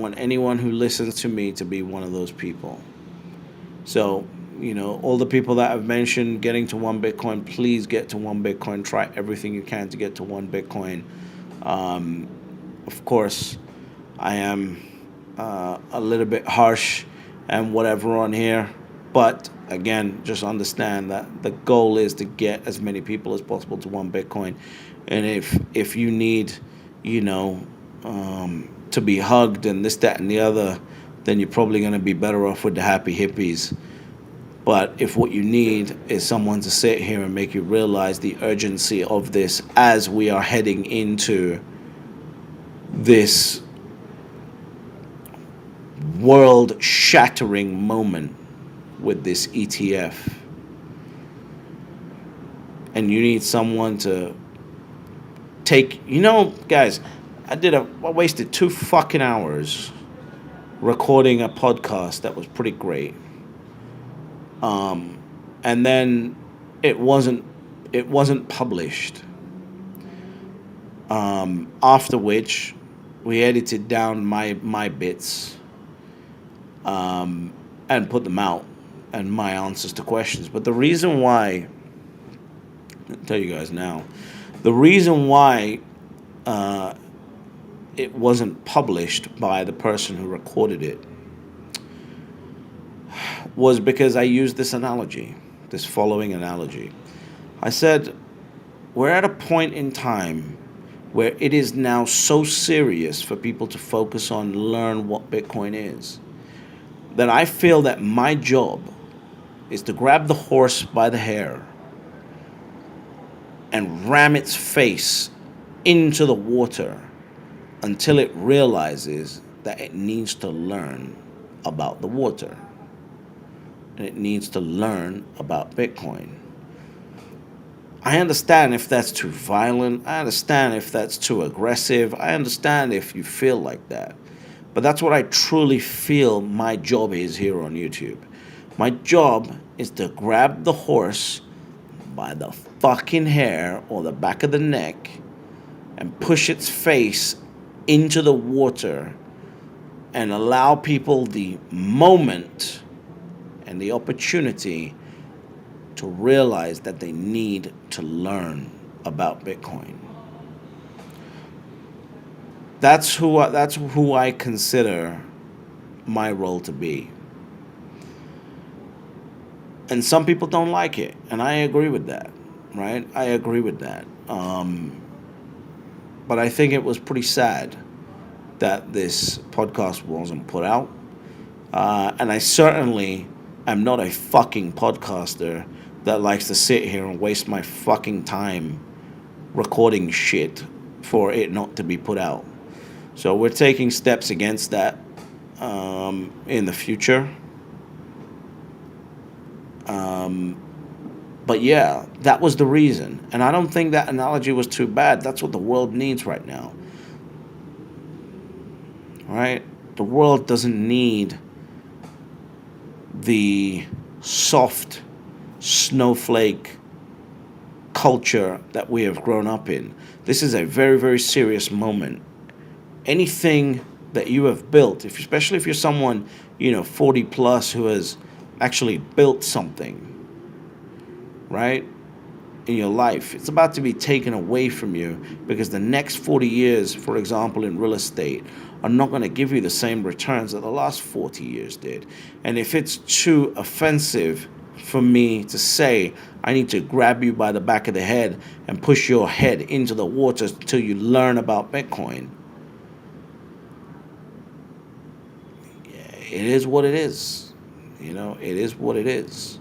want anyone who listens to me to be one of those people. So, all the people that I've mentioned getting to 1 Bitcoin, please get to 1 Bitcoin. Try everything you can to get to 1 Bitcoin. Of course, I am a little bit harsh and whatever on here. But again, just understand that the goal is to get as many people as possible to 1 Bitcoin. And if you need you know, to be hugged and this, that, and the other, then you're probably going to be better off with the happy hippies. But if what you need is someone to sit here and make you realize the urgency of this as we are heading into this world-shattering moment with this ETF, and you need someone to take, guys, I wasted 2 fucking hours recording a podcast that was pretty great. And then it wasn't published. After which we edited down my bits, and put them out, and my answers to questions. But the reason why, I'll tell you guys now, the reason why it wasn't published by the person who recorded it was because I used this following analogy. I said, we're at a point in time where it is now so serious for people to focus on, learn what Bitcoin is, that I feel that my job is to grab the horse by the hair and ram its face into the water until it realizes that it needs to learn about the water. And it needs to learn about Bitcoin. I understand if that's too violent. I understand if that's too aggressive. I understand if you feel like that. But that's what I truly feel my job is here on YouTube. My job is to grab the horse by the fucking hair or the back of the neck and push its face into the water and allow people the moment and the opportunity to realize that they need to learn about Bitcoin. That's who I consider my role to be. And some people don't like it, and I agree with that, right? I agree with that. But I think it was pretty sad that this podcast wasn't put out. And I certainly am not a fucking podcaster that likes to sit here and waste my fucking time recording shit for it not to be put out. So we're taking steps against that in the future. But yeah, that was the reason. And I don't think that analogy was too bad. That's what the world needs right now. Right? The world doesn't need the soft snowflake culture that we have grown up in. This is a very, very serious moment. Anything that you have built, especially if you're someone, 40 plus who has actually built something, right, in your life, it's about to be taken away from you because the next 40 years, for example, in real estate, are not going to give you the same returns that the last 40 years did. And if it's too offensive for me to say, I need to grab you by the back of the head and push your head into the water until you learn about Bitcoin, it is what it is. It is what it is.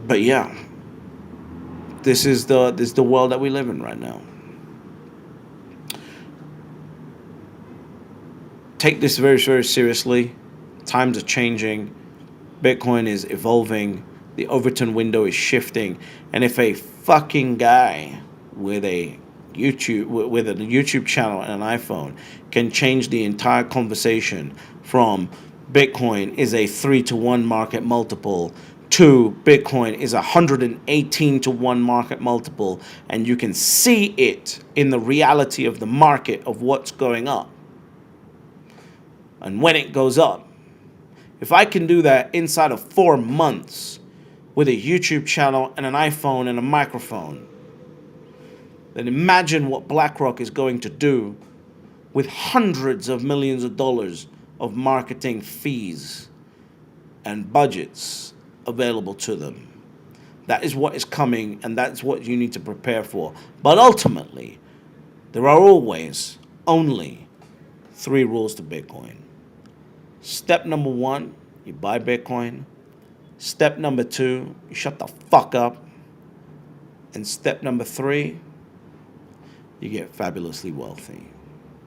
But yeah, this is the world that we live in right now. Take this very, very seriously. Times are changing. Bitcoin is evolving. The Overton window is shifting. And if a fucking guy with a YouTube channel and an iPhone can change the entire conversation from Bitcoin is a 3-to-1 market multiple to Bitcoin is 118-to-1 market multiple, and you can see it in the reality of the market of what's going up and when it goes up. If I can do that inside of 4 months with a YouTube channel and an iPhone and a microphone, then imagine what BlackRock is going to do with hundreds of millions of dollars of marketing fees and budgets available to them. That is what is coming, and that's what you need to prepare for. But ultimately, there are always only 3 rules to Bitcoin. Step number 1, you buy Bitcoin. Step number 2, you shut the fuck up. And step number 3, you get fabulously wealthy.